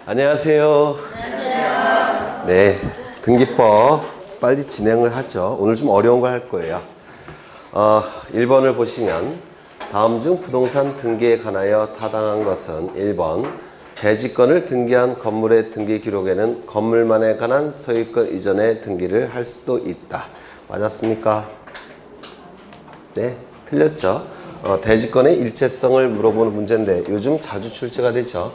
안녕하세요. 안녕하세요. 네, 등기법 빨리 진행을 하죠. 오늘 좀 어려운 거 할 거예요. 1번을 보시면 다음 중 부동산 등기에 관하여 타당한 것은 1번 대지권을 등기한 건물의 등기 기록에는 건물만에 관한 소유권 이전의 등기를 할 수도 있다. 맞았습니까? 네, 틀렸죠. 대지권의 일체성을 물어보는 문제인데 요즘 자주 출제가 되죠.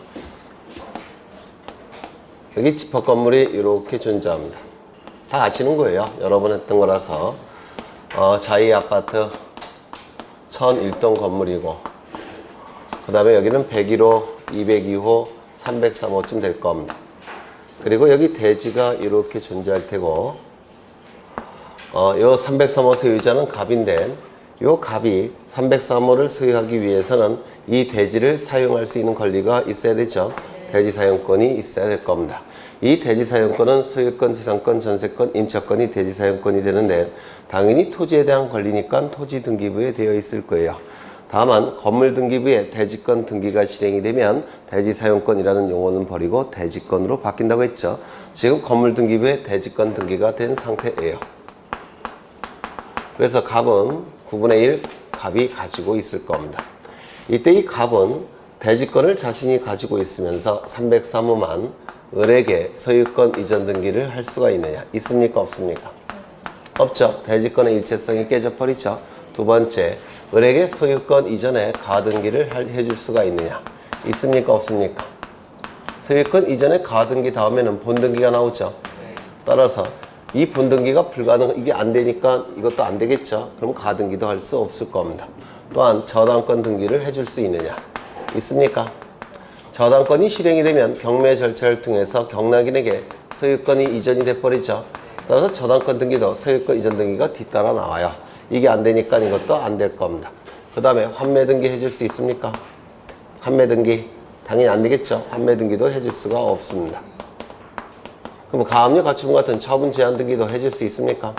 여기 집합 건물이 이렇게 존재합니다. 다 아시는 거예요. 여러 번 했던 거라서. 자이 아파트 1001동 건물이고, 그 다음에 여기는 101호, 202호, 303호쯤 될 겁니다. 그리고 여기 대지가 이렇게 존재할 테고, 요 303호 소유자는 갑인데, 요 갑이 303호를 소유하기 위해서는 이 대지를 사용할 수 있는 권리가 있어야 되죠. 대지 사용권이 있어야 될 겁니다. 이 대지 사용권은 소유권, 지상권, 전세권, 임차권이 대지 사용권이 되는데 당연히 토지에 대한 권리니까 토지 등기부에 되어 있을 거예요. 다만 건물 등기부에 대지권 등기가 실행이 되면 대지 사용권이라는 용어는 버리고 대지권으로 바뀐다고 했죠. 지금 건물 등기부에 대지권 등기가 된 상태예요. 그래서 갑은 9분의 1 갑이 가지고 있을 겁니다. 이때 이 갑은 대지권을 자신이 가지고 있으면서 303호만 을에게 소유권 이전 등기를 할 수가 있느냐? 있습니까? 없습니까? 없죠. 대지권의 일체성이 깨져버리죠. 두 번째, 을에게 소유권 이전에 가등기를 해줄 수가 있느냐? 있습니까? 없습니까? 소유권 이전에 가등기 다음에는 본등기가 나오죠. 따라서 이 본등기가 이게 안 되니까 이것도 안 되겠죠. 그럼 가등기도 할 수 없을 겁니다. 또한 저당권 등기를 해줄 수 있느냐? 있습니까? 저당권이 실행이 되면 경매 절차를 통해서 경락인에게 소유권이 이전이 돼버리죠. 따라서 저당권 등기도 소유권 이전 등기가 뒤따라 나와요. 이게 안 되니까 이것도 안 될 겁니다. 그 다음에 환매 등기 해줄 수 있습니까? 환매 등기 당연히 안 되겠죠. 환매 등기도 해줄 수가 없습니다. 그럼 가압류 가처분 같은 처분 제한 등기도 해줄 수 있습니까?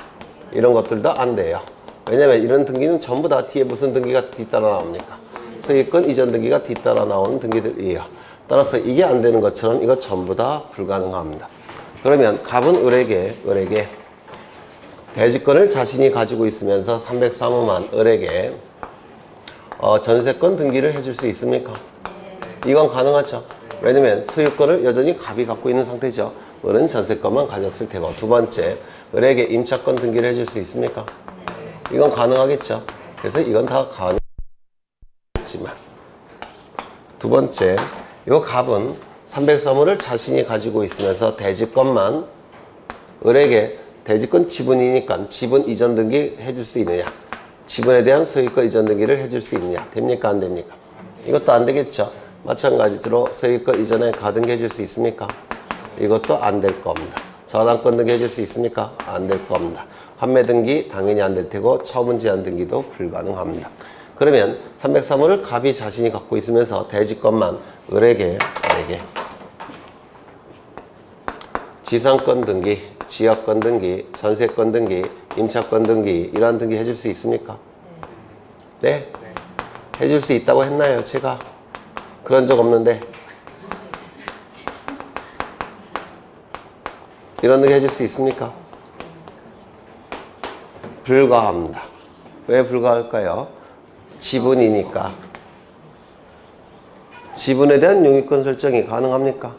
이런 것들도 안 돼요. 왜냐면 이런 등기는 전부 다 뒤에 무슨 등기가 뒤따라 나옵니까? 소유권 이전 등기가 뒤따라 나오는 등기들이에요. 따라서 이게 안 되는 것처럼 이거 전부 다 불가능합니다. 그러면 갑은 을에게 대지권을 자신이 가지고 있으면서 303호만 을에게 전세권 등기를 해줄 수 있습니까? 이건 가능하죠. 왜냐면 소유권을 여전히 갑이 갖고 있는 상태죠. 을은 전세권만 가졌을 테고. 두 번째, 을에게 임차권 등기를 해줄 수 있습니까? 이건 가능하겠죠. 그래서 이건 다 가능하지만 두 번째, 요 갑은 303호를 자신이 가지고 있으면서 대지권만 을에게 대지권 지분이니까 지분 이전 등기 해줄 수 있느냐? 지분에 대한 소유권 이전 등기를 해줄 수 있느냐? 됩니까? 안 됩니까? 이것도 안 되겠죠. 마찬가지로 소유권 이전에 가등기 해줄 수 있습니까? 이것도 안 될 겁니다. 저당권 등기 해줄 수 있습니까? 안 될 겁니다. 환매 등기 당연히 안 될 테고 처분 제한 등기도 불가능합니다. 그러면 303호를 갑이 자신이 갖고 있으면서 대지권만 을에게 지상권 등기, 지역권 등기, 전세권 등기, 임차권 등기 이러한 등기 해줄 수 있습니까? 네? 해줄 수 있다고 했나요? 제가 그런 적 없는데 이런 등기 해줄 수 있습니까? 불가합니다. 왜 불가할까요? 지분이니까. 지분에 대한 용익권 설정이 가능합니까?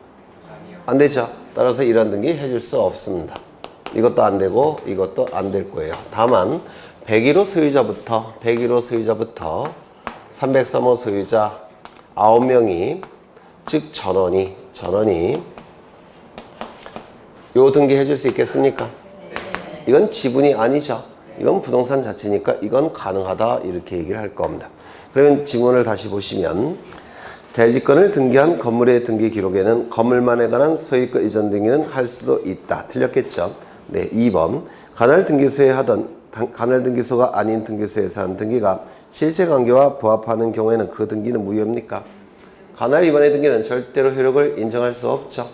안 되죠. 따라서 이런 등기 해줄 수 없습니다. 이것도 안 되고 이것도 안 될 거예요. 다만 101호 소유자부터 303호 소유자 9명이 즉 전원이 요 등기 해줄 수 있겠습니까? 이건 지분이 아니죠. 이건 부동산 자체니까 이건 가능하다 이렇게 얘기를 할 겁니다. 그러면 지문을 다시 보시면 대지권을 등기한 건물의 등기 기록에는 건물만에 관한 소유권 이전 등기는 할 수도 있다. 틀렸겠죠? 네, 2번 관할 등기소에 하던 관할 등기소가 아닌 등기소에서 한 등기가 실체 관계와 부합하는 경우에는 그 등기는 무효입니까? 관할 위반의 등기는 절대로 효력을 인정할 수 없죠.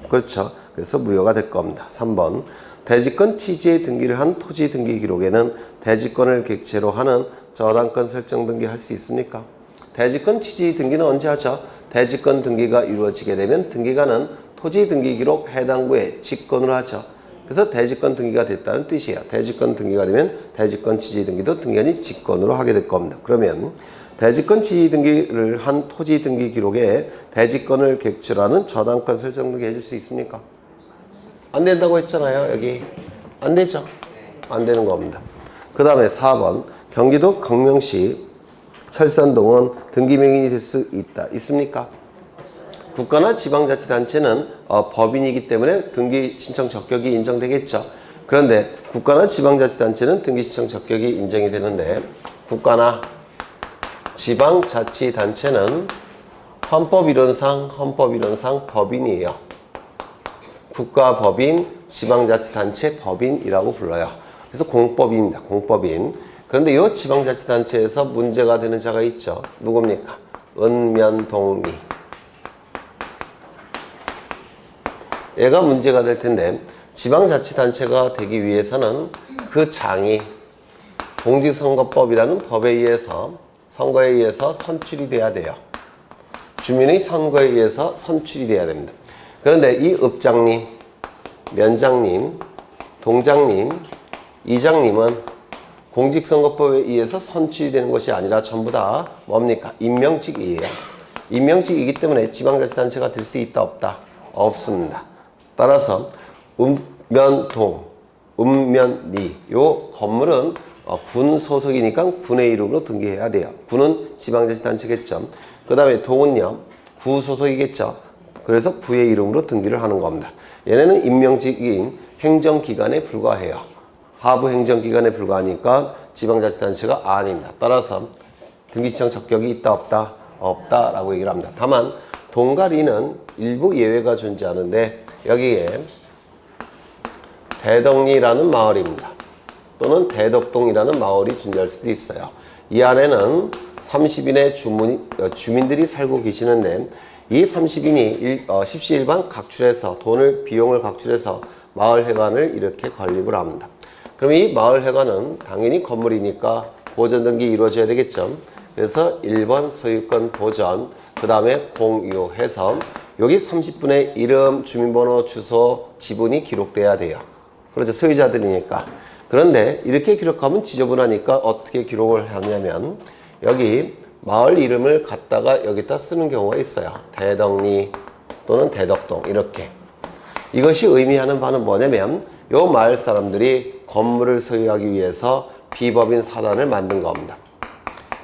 그렇죠. 그래서 무효가 될 겁니다. 3번 대지권 취지의 등기를 한 토지 등기 기록에는 대지권을 객체로 하는 저당권 설정 등기 할 수 있습니까? 대지권 취지 등기는 언제 하죠? 대지권 등기가 이루어지게 되면 등기관은 토지 등기 기록 해당 구에 직권으로 하죠. 그래서 대지권 등기가 됐다는 뜻이에요. 대지권 등기가 되면 대지권 지지 등기도 등기관이 직권으로 하게 될 겁니다. 그러면 대지권 지지 등기를 한 토지 등기 기록에 대지권을 객출하는 저당권 설정 등기 해줄 수 있습니까? 안 된다고 했잖아요. 여기 안 되죠. 안 되는 겁니다. 그 다음에 4번 경기도 광명시 철산동은 등기 명인이 될 수 있다. 있습니까? 국가나 지방자치단체는 법인이기 때문에 등기 신청 적격이 인정되겠죠. 그런데 국가나 지방자치단체는 등기 신청 적격이 인정이 되는데 국가나 지방자치단체는 헌법이론상 법인이에요. 국가법인, 지방자치단체 법인이라고 불러요. 그래서 공법인입니다. 공법인. 그런데 이 지방자치단체에서 문제가 되는 자가 있죠. 누굽니까? 읍면동리. 얘가 문제가 될 텐데 지방자치단체가 되기 위해서는 그 장이 공직선거법이라는 법에 의해서 선거에 의해서 선출이 돼야 돼요. 주민의 선거에 의해서 선출이 돼야 됩니다. 그런데 이 읍장님, 면장님, 동장님, 이장님은 공직선거법에 의해서 선출이 되는 것이 아니라 전부 다 뭡니까? 임명직이에요. 임명직이기 때문에 지방자치단체가 될 수 있다 없다? 없습니다. 따라서 읍면동, 읍면리 요 건물은 군 소속이니까 군의 이름으로 등기해야 돼요. 군은 지방자치단체겠죠. 그 다음에 동은요 구 소속이겠죠. 그래서 구의 이름으로 등기를 하는 겁니다. 얘네는 임명직인 행정기관에 불과해요. 하부 행정기관에 불과하니까 지방자치단체가 아닙니다. 따라서 등기신청 적격이 있다 없다? 없다라고 얘기를 합니다. 다만 동가리는 일부 예외가 존재하는데 여기에 대덕리라는 마을입니다. 또는 대덕동이라는 마을이 존재할 수도 있어요. 이 안에는 30인의 주민들이 살고 계시는데 이 30인이 십시일반 각출해서 비용을 각출해서 마을회관을 이렇게 건립을 합니다. 그럼 이 마을회관은 당연히 건물이니까 보전 등기 이루어져야 되겠죠. 그래서 1번 소유권 보전, 그 다음에 공유해서 여기 30분의 이름, 주민번호, 주소, 지분이 기록돼야 돼요. 그렇죠. 소유자들이니까. 그런데 이렇게 기록하면 지저분하니까 어떻게 기록을 하냐면 여기 마을 이름을 갖다가 여기다 쓰는 경우가 있어요. 대덕리 또는 대덕동 이렇게. 이것이 의미하는 바는 뭐냐면 요 마을 사람들이 건물을 소유하기 위해서 비법인 사단을 만든 겁니다.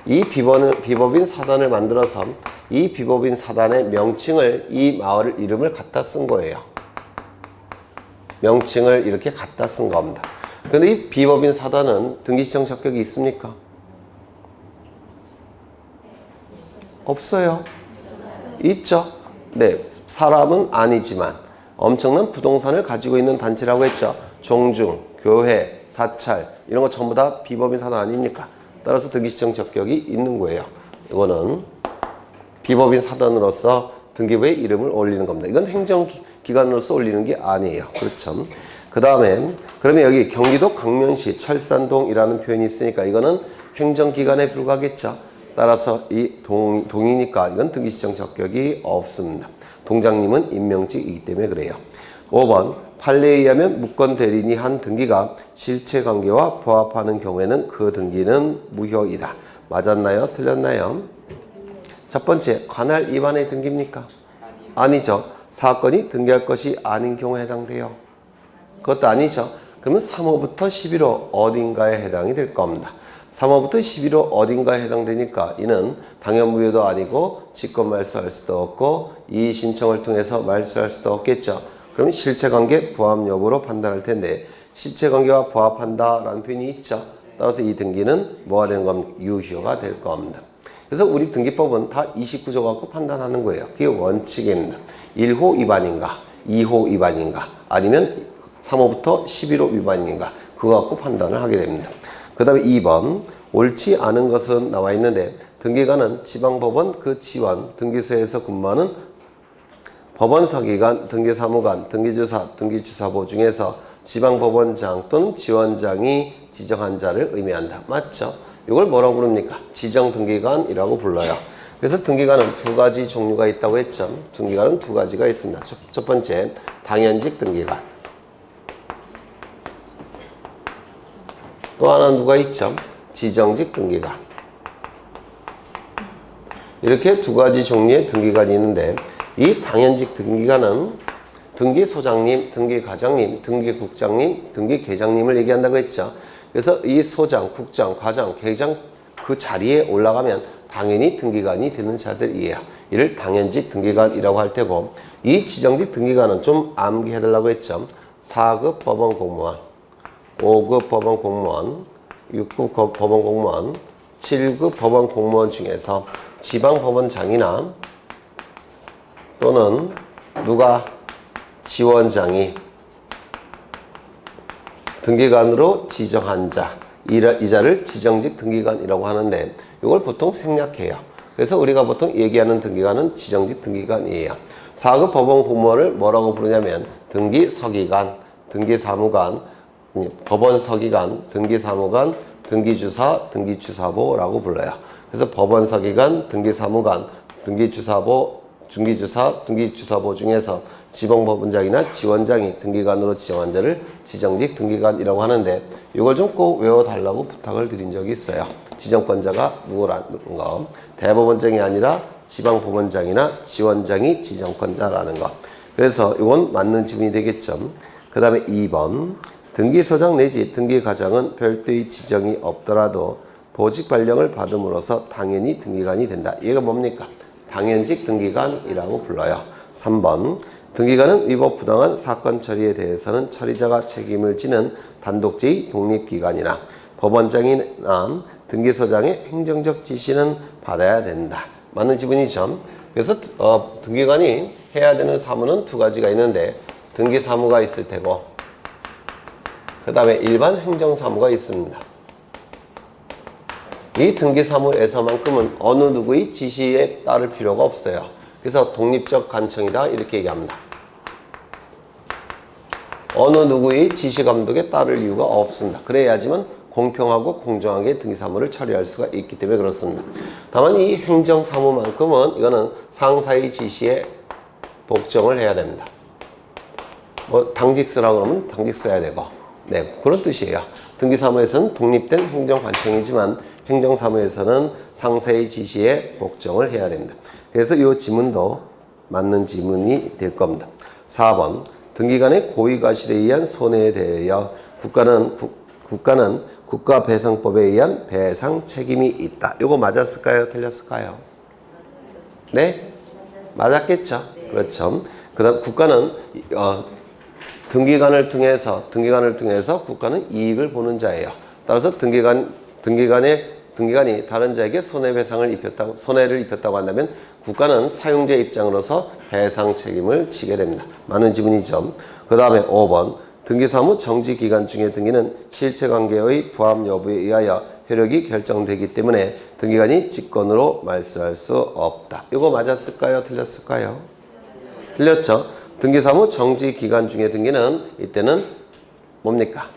이 비법인 사단을 만들어서 이 비법인 사단의 명칭을 이 마을 이름을 갖다 쓴 거예요. 명칭을 이렇게 갖다 쓴 겁니다. 그런데 이 비법인 사단은 등기시청 적격이 있습니까? 없어요. 있죠. 네, 사람은 아니지만 엄청난 부동산을 가지고 있는 단체라고 했죠. 종중, 교회, 사찰 이런 거 전부 다 비법인 사단 아닙니까? 따라서 등기시청 적격이 있는 거예요. 이거는 비법인 사단으로서 등기부에 이름을 올리는 겁니다. 이건 행정기관으로서 올리는 게 아니에요. 그렇죠. 그 다음에 그러면 여기 경기도 광명시 철산동이라는 표현이 있으니까 이거는 행정기관에 불과하겠죠. 따라서 이 동이니까 이건 등기시청 적격이 없습니다. 동장님은 임명직이기 때문에 그래요. 5번 판례에 의하면 무권 대리인이 한 등기가 실체관계와 부합하는 경우에는 그 등기는 무효이다. 맞았나요? 틀렸나요? 첫 번째, 관할 위반의 등기입니까? 아니죠. 사건이 등기할 것이 아닌 경우에 해당돼요. 그것도 아니죠. 그러면 3호부터 11호 어딘가에 해당이 될 겁니다. 3호부터 11호 어딘가에 해당되니까 이는 당연무효도 아니고 직권 말소할 수도 없고 이의 신청을 통해서 말소할 수도 없겠죠. 그럼 실체관계 부합 여부로 판단할 텐데 실체관계와 부합한다라는 표현이 있죠. 따라서 이 등기는 뭐가 되는 겁니까? 유효가 될 겁니다. 그래서 우리 등기법은 다 29조 갖고 판단하는 거예요. 그게 원칙입니다. 1호 위반인가, 2호 위반인가, 아니면 3호부터 11호 위반인가 그거 갖고 판단을 하게 됩니다. 그 다음에 2번 옳지 않은 것은 나와 있는데 등기관은 지방법원 그 지원 등기소에서 근무하는 법원서기관, 등기사무관, 등기주사, 등기주사보 중에서 지방법원장 또는 지원장이 지정한 자를 의미한다. 맞죠? 이걸 뭐라고 부릅니까? 지정등기관이라고 불러요. 그래서 등기관은 두 가지 종류가 있다고 했죠. 등기관은 두 가지가 있습니다. 첫 번째, 당연직 등기관. 또 하나 누가 있죠? 지정직 등기관. 이렇게 두 가지 종류의 등기관이 있는데, 이 당연직 등기관은 등기소장님, 등기과장님, 등기국장님, 등기계장님을 얘기한다고 했죠. 그래서 이 소장, 국장, 과장, 계장 그 자리에 올라가면 당연히 등기관이 되는 자들이에요. 이를 당연직 등기관이라고 할 테고, 이 지정직 등기관은 좀 암기해달라고 했죠. 4급 법원 공무원, 5급 법원 공무원, 6급 법원 공무원, 7급 법원 공무원 중에서 지방법원장이나 또는 누가 지원장이 등기관으로 지정한 자, 이 자를 지정직 등기관이라고 하는데, 이걸 보통 생략해요. 그래서 우리가 보통 얘기하는 등기관은 지정직 등기관이에요. 4급 법원 공무원을 뭐라고 부르냐면 등기서기관, 등기사무관, 법원서기관, 등기사무관, 등기주사, 등기주사보라고 불러요. 그래서 법원서기관, 등기사무관, 등기주사보, 등기주사, 등기주사보 중에서 지방법원장이나 지원장이 등기관으로 지정한 자를 지정직 등기관이라고 하는데, 이걸 좀 꼭 외워달라고 부탁을 드린 적이 있어요. 지정권자가 누구라는 거. 대법원장이 아니라 지방법원장이나 지원장이 지정권자라는 거. 그래서 이건 맞는 지문이 되겠죠. 그 다음에 2번. 등기소장 내지 등기과장은 별도의 지정이 없더라도 보직 발령을 받음으로써 당연히 등기관이 된다. 얘가 뭡니까? 당연직 등기관이라고 불러요. 3번. 등기관은 위법 부당한 사건 처리에 대해서는 처리자가 책임을 지는 단독제의 독립기관이나 법원장이나 등기소장의 행정적 지시는 받아야 된다. 맞는 지문이죠. 그래서 등기관이 해야 되는 사무는 두 가지가 있는데, 등기사무가 있을 테고, 그 다음에 일반 행정사무가 있습니다. 이 등기사무에서만큼은 어느 누구의 지시에 따를 필요가 없어요. 그래서 독립적 관청이다 이렇게 얘기합니다. 어느 누구의 지시 감독에 따를 이유가 없습니다. 그래야지만 공평하고 공정하게 등기사무를 처리할 수가 있기 때문에 그렇습니다. 다만 이 행정사무만큼은 이거는 상사의 지시에 복종을 해야 됩니다. 뭐 당직 쓰라고 그러면 당직 써야 되고, 네, 그런 뜻이에요. 등기사무에서는 독립된 행정관청이지만 행정사무에서는 상사의 지시에 복종을 해야 됩니다. 그래서 이 지문도 맞는 지문이 될 겁니다. 4번. 등기관의 고의과실에 의한 손해에 대하여 국가는 국가배상법에 의한 배상 책임이 있다. 이거 맞았을까요? 틀렸을까요? 네? 맞았겠죠? 그렇죠. 그 다음 국가는 등기관을 통해서 국가는 이익을 보는 자예요. 따라서 등기관이 다른 자에게 손해를 입혔다고 한다면 국가는 사용자의 입장으로서 배상 책임을 지게 됩니다. 맞는 지문이죠. 그 다음에 5번. 등기사무 정지기간 중에 등기는 실체관계의 부합 여부에 의하여 효력이 결정되기 때문에 등기관이 직권으로 말소할 수 없다. 이거 맞았을까요? 틀렸을까요? 틀렸죠. 등기사무 정지기간 중에 등기는 이때는 뭡니까?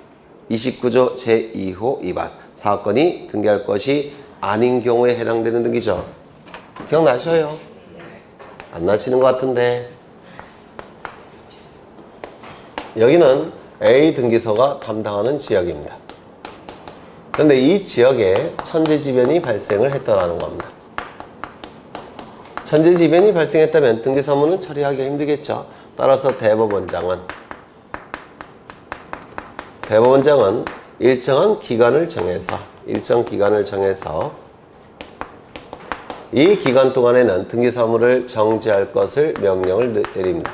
29조 제2호 위반. 사건이 등기할 것이 아닌 경우에 해당되는 등기죠. 기억나셔요? 안 나시는 것 같은데. 여기는 A 등기소가 담당하는 지역입니다. 그런데 이 지역에 천재지변이 발생을 했다라는 겁니다. 천재지변이 발생했다면 등기사무는 처리하기가 힘들겠죠. 따라서 대법원장은 일정 기간을 정해서 이 기간 동안에는 등기사무를 정지할 것을 명령을 내립니다.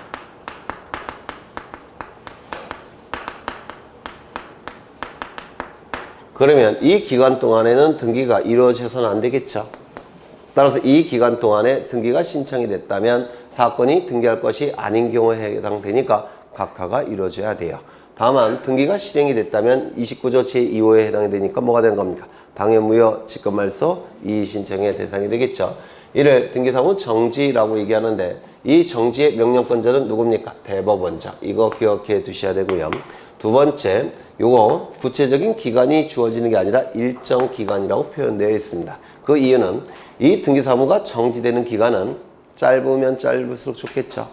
그러면 이 기간 동안에는 등기가 이루어져서는 안 되겠죠. 따라서 이 기간 동안에 등기가 신청이 됐다면 사건이 등기할 것이 아닌 경우에 해당되니까 각하가 이루어져야 돼요. 다만 등기가 실행이 됐다면 29조 제2호에 해당이 되니까 뭐가 되는 겁니까? 당연무효, 직권말소, 이의신청의 대상이 되겠죠. 이를 등기사무 정지라고 얘기하는데, 이 정지의 명령권자는 누굽니까? 대법원장. 이거 기억해 두셔야 되고요. 두 번째, 요거 구체적인 기간이 주어지는 게 아니라 일정 기간이라고 표현되어 있습니다. 그 이유는 이 등기사무가 정지되는 기간은 짧으면 짧을수록 좋겠죠.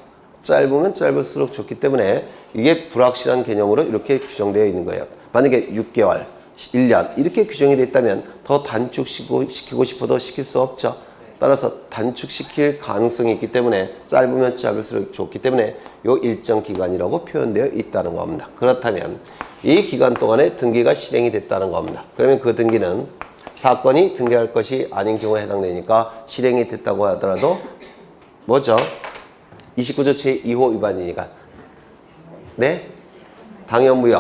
짧으면 짧을수록 좋기 때문에 이게 불확실한 개념으로 이렇게 규정되어 있는 거예요. 만약에 6개월, 1년 이렇게 규정이 되어 있다면 더 단축시키고 싶어도 시킬 수 없죠. 따라서 단축시킬 가능성이 있기 때문에 짧으면 짧을수록 좋기 때문에 요 일정 기간이라고 표현되어 있다는 겁니다. 그렇다면 이 기간 동안에 등기가 실행이 됐다는 겁니다. 그러면 그 등기는 사건이 등기할 것이 아닌 경우에 해당되니까 실행이 됐다고 하더라도 뭐죠? 29조 제2호 위반이니까 네? 당연무효,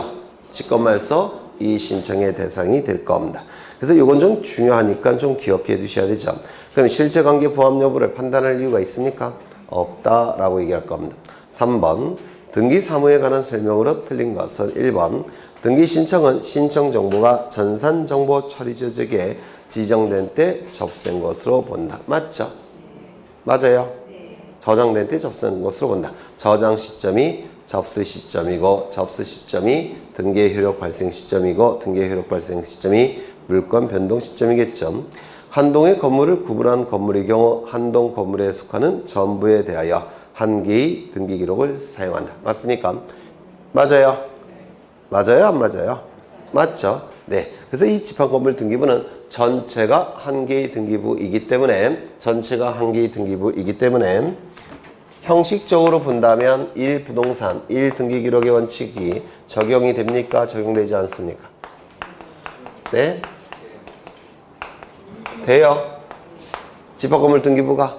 직권말소 이 신청의 대상이 될 겁니다. 그래서 이건 좀 중요하니까 좀 기억해 두셔야 되죠. 그럼 실체관계 부합 여부를 판단할 이유가 있습니까? 없다라고 얘기할 겁니다. 3번 등기사무에 관한 설명으로 틀린 것은 1번 등기 신청은 신청 정보가 전산정보 처리 조직에 지정된 때 접수된 것으로 본다. 맞죠? 맞아요? 저장된 때 접수된 것으로 본다. 저장 시점이 접수 시점이고 접수 시점이 등기의 효력 발생 시점이고 등기의 효력 발생 시점이 물권 변동 시점이겠죠. 한 동의 건물을 구분한 건물의 경우 한 동 건물에 속하는 전부에 대하여 한 개의 등기 기록을 사용한다. 맞습니까? 맞아요? 맞아요? 안 맞아요? 맞죠? 네. 그래서 이 지판건물 등기부는 전체가 한 개의 등기부이기 때문에 형식적으로 본다면 1부동산 1등기 기록의 원칙이 적용이 됩니까? 적용되지 않습니까? 네? 돼요? 집합건물 등기부가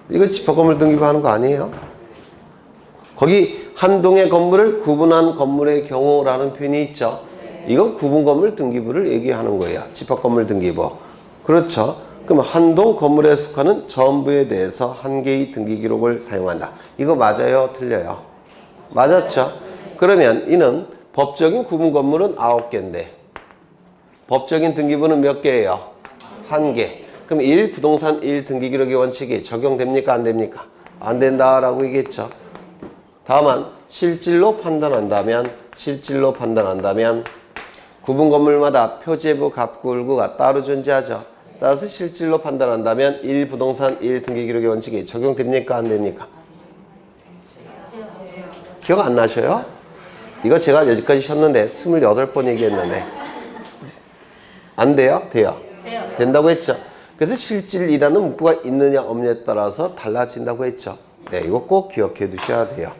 이거 집합건물 등기부 하는 거 아니에요? 거기 한 동의 건물을 구분한 건물의 경우라는 표현이 있죠. 이건 구분건물 등기부를 얘기하는 거예요. 집합건물 등기부. 그렇죠. 그럼 한 동 건물에 속하는 전부에 대해서 한 개의 등기 기록을 사용한다. 이거 맞아요? 틀려요? 맞았죠? 그러면 이는 법적인 구분 건물은 9개인데 법적인 등기부는 몇 개예요? 1개. 그럼 1부동산 1등기 기록의 원칙이 적용됩니까? 안 됩니까? 안 된다라고 얘기했죠. 다만 실질로 판단한다면 구분 건물마다 표제부 갑구을구가 따로 존재하죠. 따라서 실질로 판단한다면 1부동산 1등기 기록의 원칙이 적용됩니까? 안 됩니까? 기억 안 나셔요? 이거 제가 여기까지 쉬었는데 28번 얘기했는데 안 돼요? 돼요? 된다고 했죠. 그래서 실질이라는 문구가 있느냐 없느냐에 따라서 달라진다고 했죠. 네, 이거 꼭 기억해 두셔야 돼요.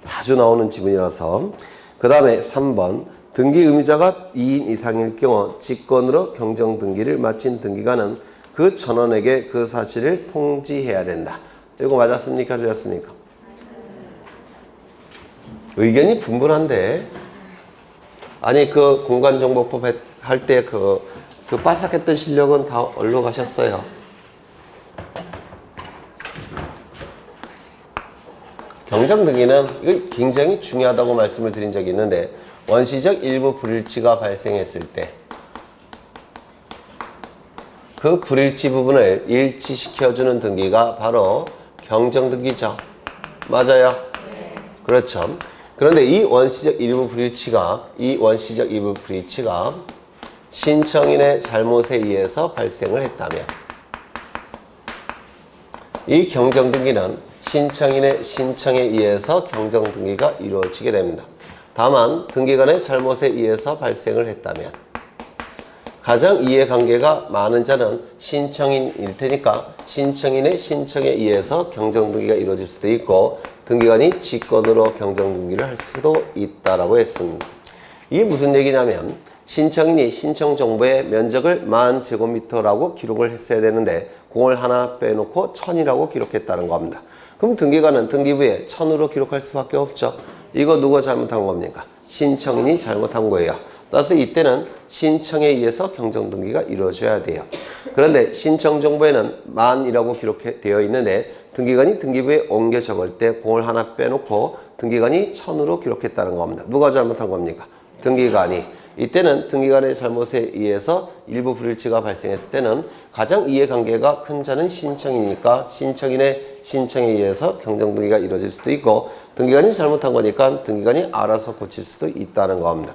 자주 나오는 지문이라서. 그 다음에 3번 등기 의무자가 2인 이상일 경우 직권으로 경정 등기를 마친 등기관은 그 전원에게 그 사실을 통지해야 된다. 이거 맞았습니까? 틀렸습니까? 의견이 분분한데 아니 그 공간정보법 할 때 그 빠삭했던 실력은 다 어디로 가셨어요? 경정 등기는 이거 굉장히 중요하다고 말씀을 드린 적이 있는데 원시적 일부 불일치가 발생했을 때 그 불일치 부분을 일치시켜주는 등기가 바로 경정등기죠. 맞아요? 그렇죠. 그런데 이 원시적 일부 불일치가 신청인의 잘못에 의해서 발생을 했다면 이 경정등기는 신청인의 신청에 의해서 경정등기가 이루어지게 됩니다. 다만 등기관의 잘못에 의해서 발생을 했다면 가장 이해관계가 많은 자는 신청인일 테니까 신청인의 신청에 의해서 경정등기가 이루어질 수도 있고 등기관이 직권으로 경정등기를 할 수도 있다라고 했습니다. 이게 무슨 얘기냐면 신청인이 신청정보의 면적을 10,000제곱미터라고 기록을 했어야 되는데 공을 하나 빼놓고 1000이라고 기록했다는 겁니다. 그럼 등기관은 등기부에 1000으로 기록할 수밖에 없죠. 이거 누가 잘못한 겁니까? 신청인이 잘못한 거예요. 따라서 이때는 신청에 의해서 경정등기가 이루어져야 돼요. 그런데 신청정보에는 10,000이라고 기록되어 있는데 등기관이 등기부에 옮겨 적을 때 공을 하나 빼놓고 등기관이 1000으로 기록했다는 겁니다. 누가 잘못한 겁니까? 등기관이. 이때는 등기관의 잘못에 의해서 일부 불일치가 발생했을 때는 가장 이해관계가 큰 자는 신청이니까 신청인의 신청에 의해서 경정등기가 이루어질 수도 있고 등기관이 잘못한 거니까 등기관이 알아서 고칠 수도 있다는 겁니다.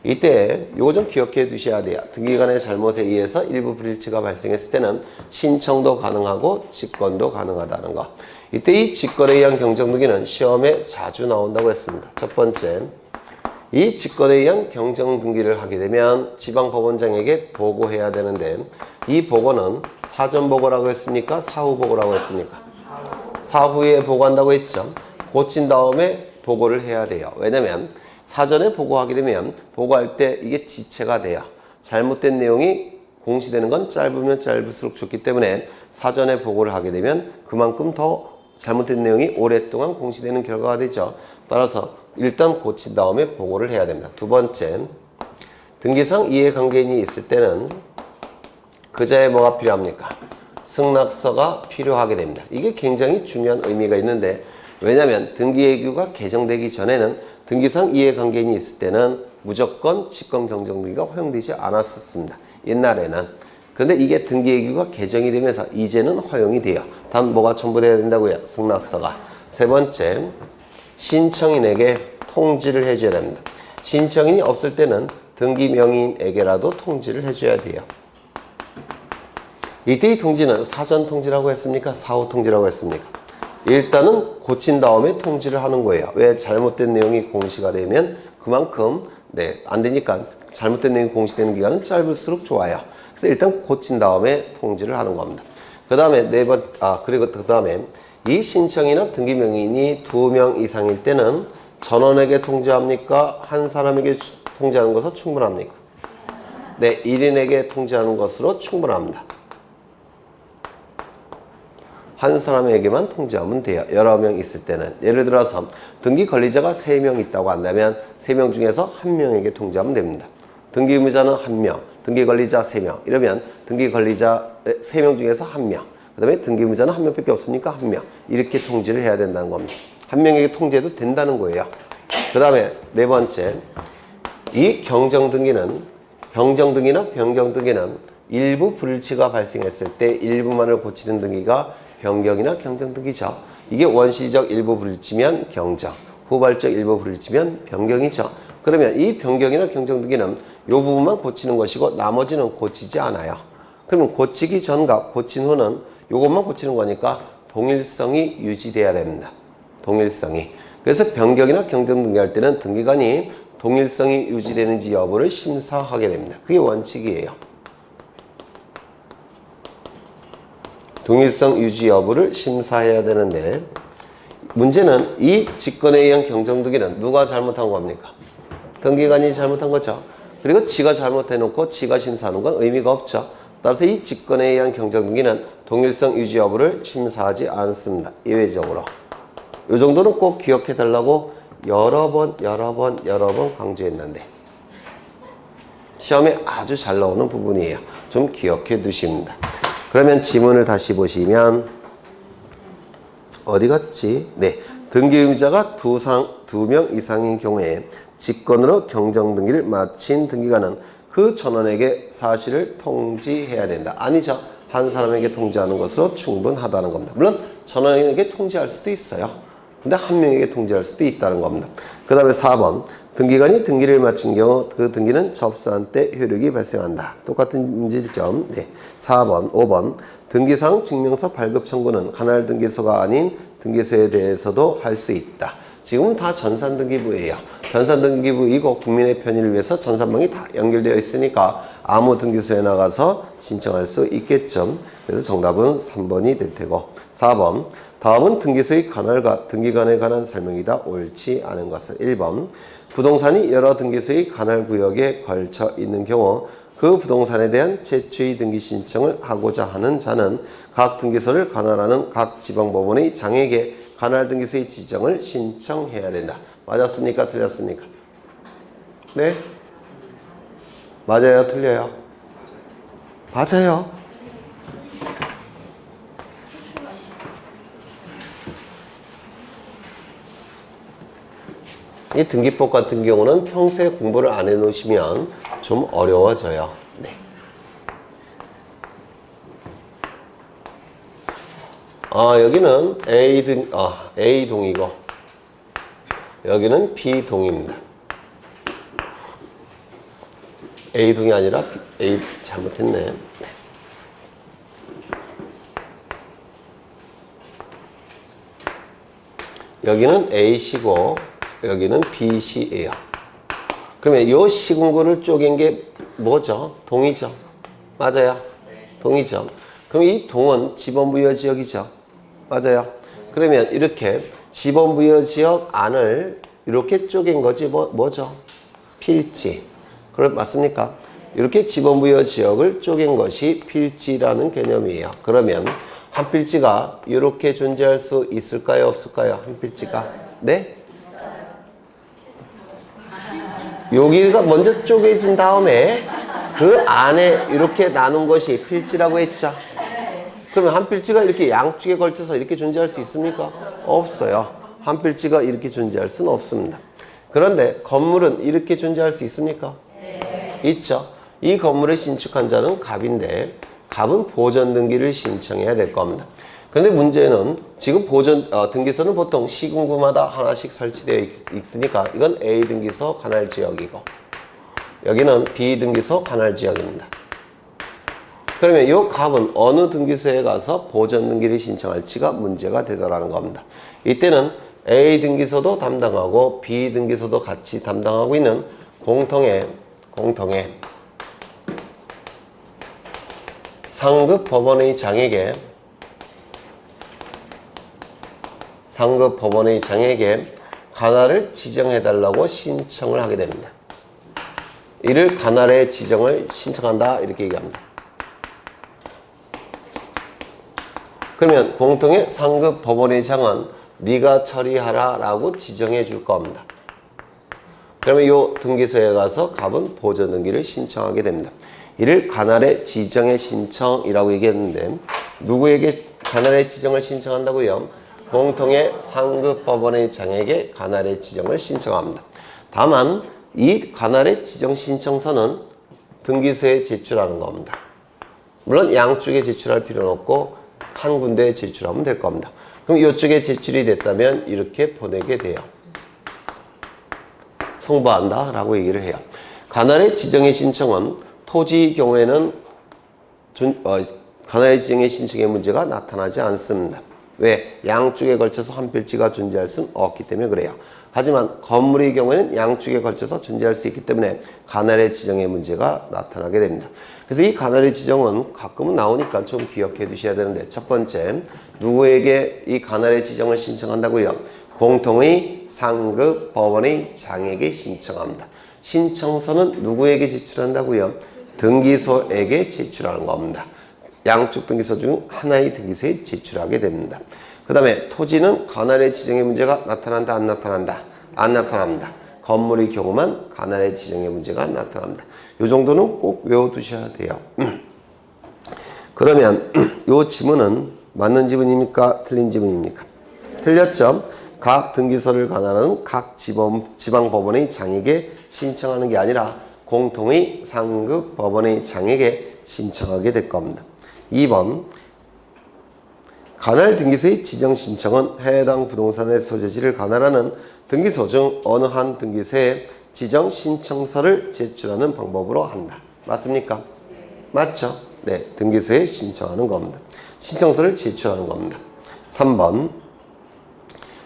이때 요거 좀 기억해 두셔야 돼요. 등기관의 잘못에 의해서 일부 불일치가 발생했을 때는 신청도 가능하고 직권도 가능하다는 거. 이때 이 직권에 의한 경정등기는 시험에 자주 나온다고 했습니다. 첫 번째, 이 직권에 의한 경정등기를 하게 되면 지방법원장에게 보고해야 되는데 이 보고는 사전보고라고 했습니까? 사후보고라고 했습니까? 사후에 보고한다고 했죠. 고친 다음에 보고를 해야 돼요. 왜냐면 사전에 보고하게 되면 보고할 때 이게 지체가 돼요. 잘못된 내용이 공시되는 건 짧으면 짧을수록 좋기 때문에 사전에 보고를 하게 되면 그만큼 더 잘못된 내용이 오랫동안 공시되는 결과가 되죠. 따라서 일단 고친 다음에 보고를 해야 됩니다. 두 번째, 등기상 이해관계인이 있을 때는 그자의 뭐가 필요합니까? 승낙서가 필요하게 됩니다. 이게 굉장히 중요한 의미가 있는데 왜냐하면 등기예규가 개정되기 전에는 등기상 이해관계인이 있을 때는 무조건 직권경정등기가 허용되지 않았었습니다. 옛날에는. 그런데 이게 등기예규가 개정이 되면서 이제는 허용이 돼요. 다음 뭐가 첨부되어야 된다고요? 승낙서가. 세 번째, 신청인에게 통지를 해줘야 됩니다. 신청인이 없을 때는 등기명의인에게라도 통지를 해줘야 돼요. 이때 이 통지는 사전 통지라고 했습니까? 사후 통지라고 했습니까? 일단은 고친 다음에 통지를 하는 거예요. 왜? 잘못된 내용이 공시가 되면 그만큼 안 되니까 잘못된 내용이 공시되는 기간은 짧을수록 좋아요. 그래서 일단 고친 다음에 통지를 하는 겁니다. 그 다음에 그리고 그 다음에 이 신청이나 등기명의인이 2명 이상일 때는 전원에게 통지합니까? 한 사람에게 통지하는 것으로 충분합니까? 네, 1인에게 통지하는 것으로 충분합니다. 한 사람에게만 통지하면 돼요. 여러 명 있을 때는. 예를 들어서 등기 권리자가 3명 있다고 한다면 3명 중에서 1명에게 통지하면 됩니다. 등기 의무자는 1명, 등기 권리자 3명. 이러면 등기 권리자 3명 중에서 1명. 그 다음에 등기 의무자는 1명밖에 없으니까 1명. 이렇게 통지를 해야 된다는 겁니다. 1명에게 통지해도 된다는 거예요. 그 다음에 네 번째, 이 경정등기나 변경등기는 일부 불일치가 발생했을 때 일부만을 고치는 등기가 변경이나 경정등기죠. 이게 원시적 일부 불일치면 경정, 후발적 일부 불일치면 변경이죠. 그러면 이 변경이나 경정등기는 이 부분만 고치는 것이고 나머지는 고치지 않아요. 그러면 고치기 전과 고친 후는 이것만 고치는 거니까 동일성이 유지돼야 됩니다. 동일성이. 그래서 변경이나 경정등기 할 때는 등기관이 동일성이 유지되는지 여부를 심사하게 됩니다. 그게 원칙이에요. 동일성 유지 여부를 심사해야 되는데 문제는 이 직권에 의한 경정등기는 누가 잘못한 겁니까? 등기관이 잘못한 거죠. 그리고 지가 잘못해놓고 지가 심사하는 건 의미가 없죠. 따라서 이 직권에 의한 경정등기는 동일성 유지 여부를 심사하지 않습니다. 예외적으로. 이 정도는 꼭 기억해 달라고 여러 번 강조했는데 시험에 아주 잘 나오는 부분이에요. 좀 기억해 두십니다. 그러면 지문을 다시 보시면 어디 갔지? 네, 등기 의무자가 2명 이상인 경우에 직권으로 경정등기를 마친 등기관은 그 전원에게 사실을 통지해야 된다. 아니죠. 한 사람에게 통지하는 것으로 충분하다는 겁니다. 물론 전원에게 통지할 수도 있어요. 근데 한 명에게 통지할 수도 있다는 겁니다. 그 다음에 4번, 등기관이 등기를 마친 경우 그 등기는 접수한 때 효력이 발생한다. 똑같은 문제점. 네. 4번, 5번, 등기상 증명서 발급 청구는 관할 등기소가 아닌 등기소에 대해서도 할 수 있다. 지금은 다 전산등기부예요. 전산등기부이고 국민의 편의를 위해서 전산망이 다 연결되어 있으니까 아무 등기소에 나가서 신청할 수 있겠죠. 그래서 정답은 3번이 될 테고 4번, 다음은 등기소의 관할과 등기관에 관한 설명이다. 옳지 않은 것은 1번, 부동산이 여러 등기소의 관할구역에 걸쳐 있는 경우 그 부동산에 대한 최초의 등기 신청을 하고자 하는 자는 각 등기소를 관할하는 각 지방법원의 장에게 관할 등기소의 지정을 신청해야 된다. 맞았습니까? 틀렸습니까? 네? 맞아요? 틀려요? 맞아요. 이 등기법 같은 경우는 평소에 공부를 안 해놓으시면 좀 어려워져요. 네. 여기는 A동이고 여기는 B동입니다. A동이 아니라 A 잘못했네. 여기는 A시고 여기는 B시예요. 그러면 이 시군구를 쪼갠 게 뭐죠? 동이죠. 맞아요. 동이죠. 그럼 이 동은 지번부여 지역이죠. 맞아요. 그러면 이렇게 지번부여 지역 안을 이렇게 쪼갠 거지 뭐죠? 필지. 그럼 맞습니까? 이렇게 지번부여 지역을 쪼갠 것이 필지라는 개념이에요. 그러면 한 필지가 이렇게 존재할 수 있을까요? 없을까요? 한 필지가? 네? 여기가 먼저 쪼개진 다음에 그 안에 이렇게 나눈 것이 필지라고 했죠. 그러면 한 필지가 이렇게 양쪽에 걸쳐서 이렇게 존재할 수 있습니까? 없어요. 한 필지가 이렇게 존재할 수는 없습니다. 그런데 건물은 이렇게 존재할 수 있습니까? 있죠. 이 건물을 신축한 자는 갑인데 갑은 보전 등기를 신청해야 될 겁니다. 그런데 문제는 지금 보전 등기소는 보통 시군구마다 하나씩 설치되어 있으니까 이건 A 등기소 관할 지역이고 여기는 B 등기소 관할 지역입니다. 그러면 이 갑은 어느 등기소에 가서 보전 등기를 신청할지가 문제가 되더라는 겁니다. 이때는 A 등기소도 담당하고 B 등기소도 같이 담당하고 있는 공통의 상급 법원의 장에게 관할을 지정해달라고 신청을 하게 됩니다. 이를 관할의 지정을 신청한다 이렇게 얘기합니다. 그러면 공통의 상급 법원의 장은 네가 처리하라 라고 지정해 줄 겁니다. 그러면 이 등기소에 가서 갑은 보전 등기를 신청하게 됩니다. 이를 관할의 지정의 신청이라고 얘기했는데 누구에게 관할의 지정을 신청한다고요? 공통의 상급 법원의 장에게 관할의 지정을 신청합니다. 다만 이 관할의 지정 신청서는 등기소에 제출하는 겁니다. 물론 양쪽에 제출할 필요는 없고 한 군데에 제출하면 될 겁니다. 그럼 이쪽에 제출이 됐다면 이렇게 보내게 돼요. 송부한다 라고 얘기를 해요. 관할의 지정의 신청은 토지 경우에는 관할의 지정의 신청의 문제가 나타나지 않습니다. 왜? 양쪽에 걸쳐서 한 필지가 존재할 수는 없기 때문에 그래요. 하지만 건물의 경우에는 양쪽에 걸쳐서 존재할 수 있기 때문에 관할의 지정의 문제가 나타나게 됩니다. 그래서 이 관할의 지정은 가끔은 나오니까 좀 기억해 두셔야 되는데 첫 번째, 누구에게 이 관할의 지정을 신청한다고요? 공통의 상급 법원의 장에게 신청합니다. 신청서는 누구에게 제출한다고요? 등기소에게 제출하는 겁니다. 양쪽 등기소 중 하나의 등기소에 제출하게 됩니다. 그 다음에 토지는 관할의 지정의 문제가 나타난다 안 나타난다? 안 나타납니다. 건물의 경우만 관할의 지정의 문제가 나타납니다. 이 정도는 꼭 외워두셔야 돼요. 그러면 이 지문은 맞는 지문입니까? 틀린 지문입니까? 틀렸죠? 각 등기소를 관할하는 각 지방법원의 장에게 신청하는 게 아니라 공통의 상급 법원의 장에게 신청하게 될 겁니다. 2번 관할 등기소의 지정 신청은 해당 부동산의 소재지를 관할하는 등기소 중 어느 한 등기소에 지정 신청서를 제출하는 방법으로 한다. 맞습니까? 맞죠? 네, 등기소에 신청하는 겁니다. 신청서를 제출하는 겁니다. 3번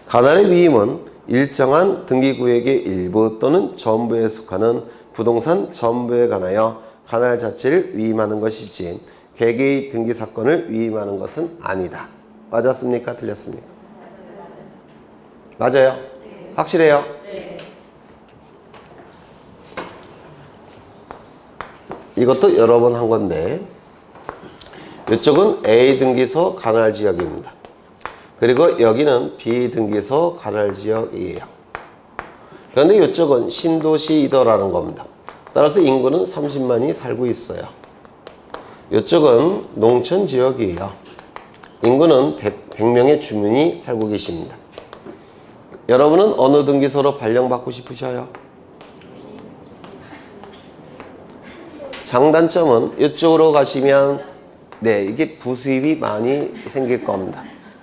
관할의 위임은 일정한 등기구역의 일부 또는 전부에 속하는 부동산 전부에 관하여 관할 자체를 위임하는 것이지 개개의 등기 사건을 위임하는 것은 아니다. 맞았습니까? 틀렸습니까? 맞아요? 확실해요? 이것도 여러 번 한 건데 이쪽은 A 등기소 관할 지역입니다. 그리고 여기는 B 등기소 관할 지역이에요. 그런데 이쪽은 신도시이더라는 겁니다. 따라서 인구는 30만이 살고 있어요. 이쪽은 농촌 지역이에요. 인구는 100명의 주민이 살고 계십니다. 여러분은 어느 등기소로 발령받고 싶으셔요? 장단점은 이쪽으로 가시면 이게 부수입이 많이 생길 겁니다.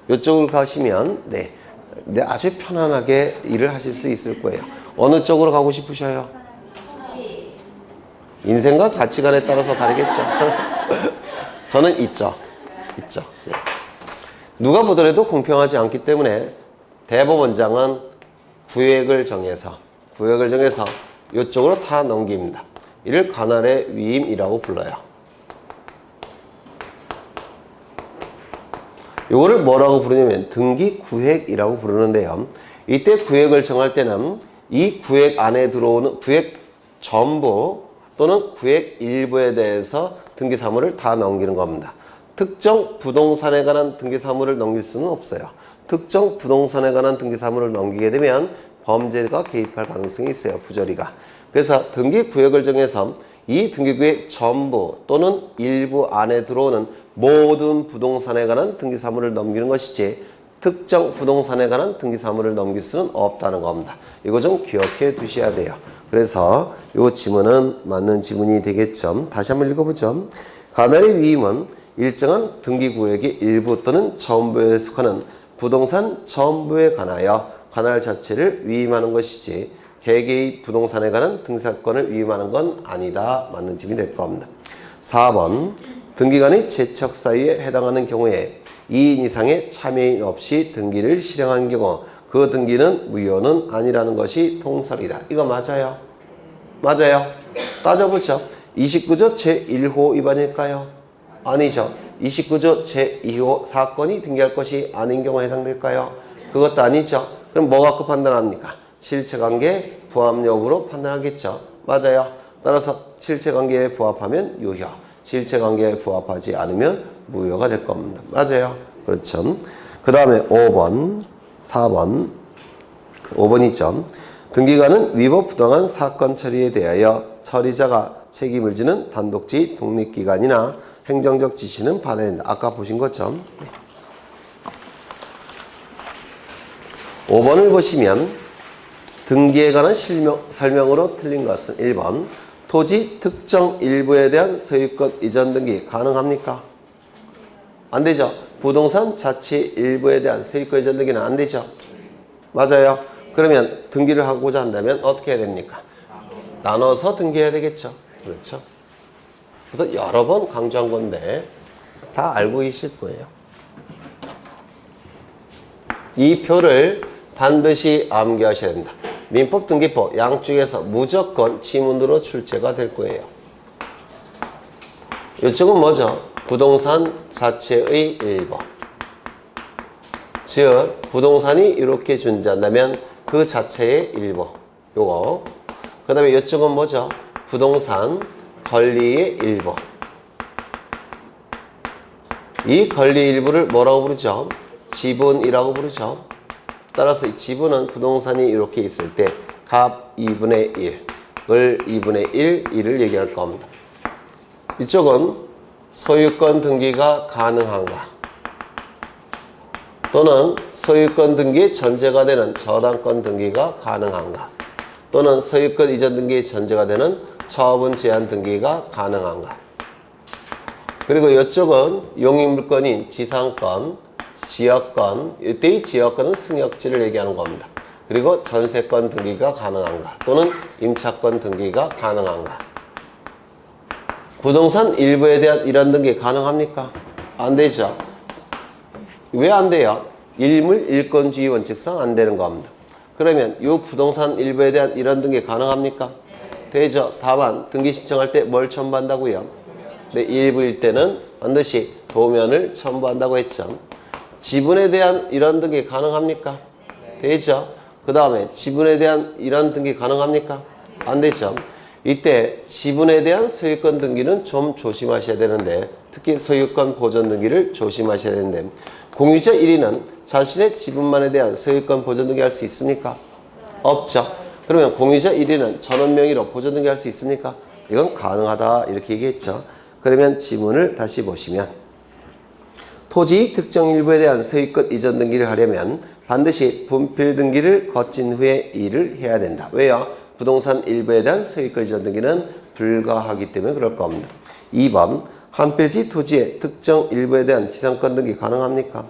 이쪽으로 가시면 아주 편안하게 일을 하실 수 있을 거예요. 어느 쪽으로 가고 싶으셔요? 인생과 가치관에 따라서 다르겠죠. 저는 있죠. 네. 누가 보더라도 공평하지 않기 때문에 대법원장은 구획을 정해서 이쪽으로 다 넘깁니다. 이를 관할의 위임이라고 불러요. 이거를 뭐라고 부르냐면 등기 구획이라고 부르는데요. 이때 구획을 정할 때는 이 구획 안에 들어오는 구획 전부 또는 구획 일부에 대해서 등기사무를 다 넘기는 겁니다. 특정 부동산에 관한 등기사무를 넘길 수는 없어요. 특정 부동산에 관한 등기사무를 넘기게 되면 범죄가 개입할 가능성이 있어요. 부조리가. 그래서 등기구획을 정해서 이 등기구획 전부 또는 일부 안에 들어오는 모든 부동산에 관한 등기사무를 넘기는 것이지 특정 부동산에 관한 등기사무를 넘길 수는 없다는 겁니다. 이거 좀 기억해 두셔야 돼요. 그래서 이 지문은 맞는 지문이 되겠죠. 다시 한번 읽어보죠. 관할의 위임은 일정한 등기구획의 일부 또는 전부에 속하는 부동산 전부에 관하여 관할 자체를 위임하는 것이지 개개의 부동산에 관한 등기사건을 위임하는 건 아니다. 맞는 지문이 될 겁니다. 4번 등기관의 제척 사유에 해당하는 경우에 2인 이상의 참여인 없이 등기를 실행한 경우 그 등기는 무효는 아니라는 것이 통설이다. 이거 맞아요? 맞아요. 따져보죠. 29조 제1호 위반일까요? 아니죠. 29조 제2호 사건이 등기할 것이 아닌 경우에 해당될까요? 그것도 아니죠. 그럼 뭐 갖고 판단합니까? 실체관계 부합 여부로 판단하겠죠. 맞아요. 따라서 실체관계에 부합하면 유효, 실체관계에 부합하지 않으면 무효가 될 겁니다. 맞아요. 그렇죠. 그 다음에 5번, 4번, 5번이죠. 등기관은 위법 부당한 사건 처리에 대하여 처리자가 책임을 지는 단독지 독립기관이나 행정적 지시는 받아야 된다. 아까 보신 거죠. 네. 5번을 보시면 등기에 관한 설명으로 틀린 것은 1번 토지 특정 일부에 대한 소유권 이전 등기 가능합니까? 안 되죠. 부동산 자체 일부에 대한 소유권 이전 등기는 안 되죠. 맞아요. 그러면 등기를 하고자 한다면 어떻게 해야 됩니까? 나눠서 등기해야 되겠죠. 그렇죠. 그래서 여러 번 강조한 건데 다 알고 계실 거예요. 이 표를 반드시 암기하셔야 됩니다. 민법 등기법 양쪽에서 무조건 지문으로 출제가 될 거예요. 이쪽은 뭐죠? 부동산 자체의 일부. 즉 부동산이 이렇게 존재한다면 그 자체의 일부. 요거. 그 다음에 이쪽은 뭐죠? 부동산 권리의 일부. 이 권리 일부를 뭐라고 부르죠? 지분이라고 부르죠. 따라서 이 지분은 부동산이 이렇게 있을 때 갑 2분의 1을 2분의 1을 얘기할 겁니다. 이쪽은 소유권 등기가 가능한가 또는 소유권 등기의 전제가 되는 저당권 등기가 가능한가 또는 소유권 이전 등기의 전제가 되는 처분 제한 등기가 가능한가. 그리고 이쪽은 용익물권인 지상권, 지역권, 이때의 지역권은 승역지를 얘기하는 겁니다. 그리고 전세권 등기가 가능한가 또는 임차권 등기가 가능한가. 부동산 일부에 대한 이런 등기 가능합니까? 안 되죠. 왜 안 돼요? 일물 일권주의 원칙상 안 되는 겁니다. 그러면 이 부동산 일부에 대한 이런 등기 가능합니까? 되죠. 다만 등기 신청할 때 뭘 첨부한다고요? 네, 일부일 때는 반드시 도면을 첨부한다고 했죠. 지분에 대한 이런 등기 가능합니까? 되죠. 그 다음에 지분에 대한 이런 등기 가능합니까? 안 되죠. 이때 지분에 대한 소유권 등기는 좀 조심하셔야 되는데 특히 소유권 보존 등기를 조심하셔야 되는데 공유자 1위는 자신의 지분만에 대한 소유권 보존 등기 할 수 있습니까? 없죠. 그러면 공유자 1위는 전원 명의로 보존 등기 할 수 있습니까? 이건 가능하다 이렇게 얘기했죠. 그러면 지문을 다시 보시면 토지 특정 일부에 대한 소유권 이전 등기를 하려면 반드시 분필 등기를 거친 후에 일을 해야 된다. 왜요? 부동산 일부에 대한 소유권 이전 등기는 불가하기 때문에 그럴 겁니다. 2번 한 필지 토지의 특정 일부에 대한 지상권 등기 가능합니까?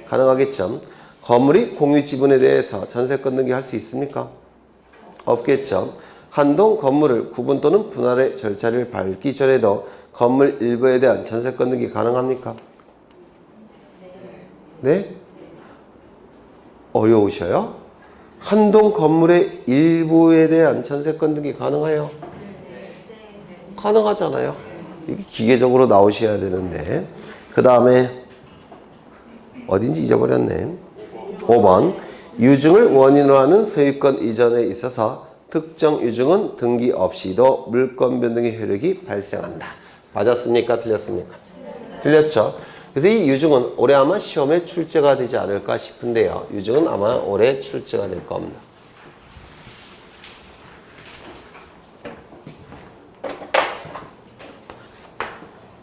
가능하겠죠. 건물이 공유 지분에 대해서 전세권 등기 할 수 있습니까? 없겠죠. 한동 건물을 구분 또는 분할의 절차를 밟기 전에도 건물 일부에 대한 전세권 등기 가능합니까? 네? 어려우셔요? 한동 건물의 일부에 대한 전세권 등기 가능해요? 가능하잖아요. 이게 기계적으로 나오셔야 되는데. 그 다음에 어딘지 잊어버렸네. 5번. 유증을 원인으로 하는 소유권 이전에 있어서 특정 유증은 등기 없이도 물권 변동의 효력이 발생한다. 맞았습니까? 틀렸습니까? 틀렸죠. 그래서 이 유증은 올해 아마 시험에 출제가 되지 않을까 싶은데요. 유증은 아마 올해 출제가 될 겁니다.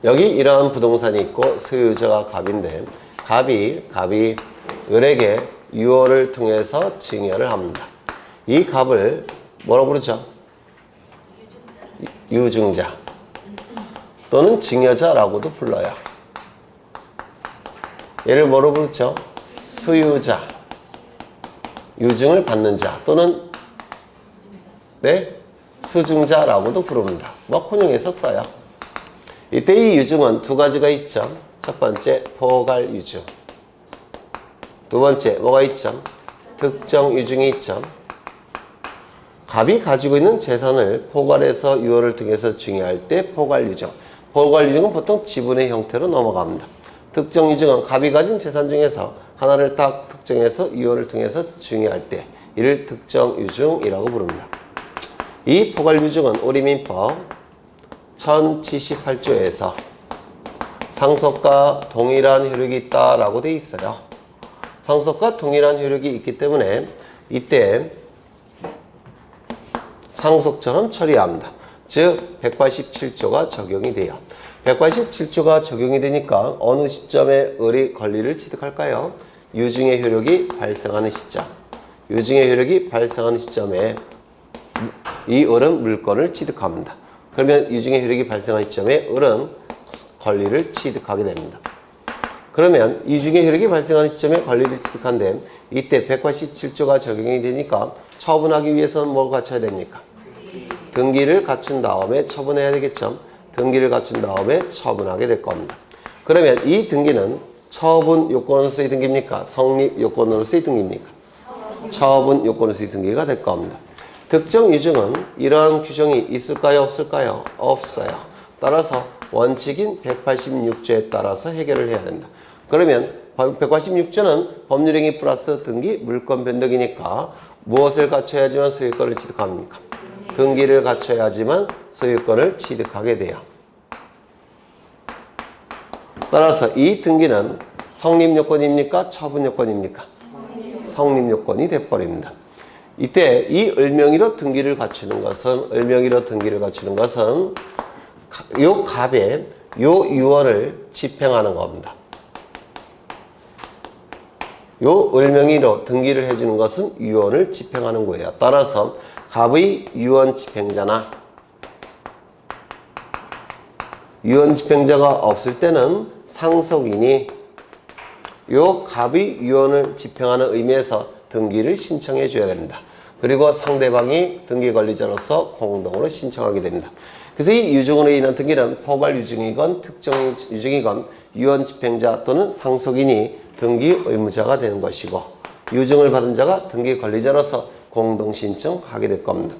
여기 이러한 부동산이 있고 소유자가 갑인데 갑이 을에게 유언을 통해서 증여를 합니다. 이 갑을 뭐라고 부르죠? 유증자 또는 증여자라고도 불러요. 얘를 뭐로 부르죠? 수유자, 유증을 받는 자 또는 네? 수증자라고도 부릅니다. 뭐 혼용해서 써요. 이때 이 유증은 두 가지가 있죠. 첫 번째 포괄 유증, 두 번째 뭐가 있죠? 특정 유증이 있죠. 갑이 가지고 있는 재산을 포괄해서 유언을 통해서 증여할 때 포괄 유증. 포괄 유증은 보통 지분의 형태로 넘어갑니다. 특정 유증은 갑이 가진 재산 중에서 하나를 딱 특정해서 유언을 통해서 증여할 때 이를 특정 유증이라고 부릅니다. 이 포괄 유증은 우리 민법 1078조에서 상속과 동일한 효력이 있다라고 되어 있어요. 상속과 동일한 효력이 있기 때문에 이때 상속처럼 처리합니다. 즉 187조가 적용이 돼요. 187조가 적용이 되니까 어느 시점에 을이 권리를 취득할까요? 유증의 효력이 발생하는 시점. 유증의 효력이 발생하는 시점에 이 을은 물권을 취득합니다. 그러면 유증의 효력이 발생한 시점에 을은 권리를 취득하게 됩니다. 그러면 유증의 효력이 발생하는 시점에 권리를 취득한데 이때 187조가 적용이 되니까 처분하기 위해서는 뭘 갖춰야 됩니까? 등기를 갖춘 다음에 처분해야 되겠죠. 등기를 갖춘 다음에 처분하게 될 겁니다. 그러면 이 등기는 처분 요건으로서의 등기입니까? 성립 요건으로서의 등기입니까? 처분 요건으로서의 등기가 될 겁니다. 특정 유증은 이러한 규정이 있을까요? 없을까요? 없어요. 따라서 원칙인 186조에 따라서 해결을 해야 된다. 그러면 186조는 법률행위 플러스 등기 물권 변동이니까 무엇을 갖춰야지만 소유권을 취득합니까? 등기를 갖춰야지만 소유권을 취득하게 돼요. 따라서 이 등기는 성립요건입니까? 처분요건입니까? 성립요건이 돼버립니다. 이때 이 을명의로 등기를 갖추는 것은 요 갑에 요 유언을 집행하는 겁니다. 요 을명의로 등기를 해주는 것은 유언을 집행하는 거예요. 따라서 갑의 유언 집행자나 유언 집행자가 없을 때는 상속인이 요 갑의 유언을 집행하는 의미에서 등기를 신청해 줘야 됩니다. 그리고 상대방이 등기 권리자로서 공동으로 신청하게 됩니다. 그래서 이 유증으로 인한 등기는 포괄 유증이건 특정 유증이건 유언 집행자 또는 상속인이 등기 의무자가 되는 것이고 유증을 받은 자가 등기 권리자로서 공동 신청하게 될 겁니다.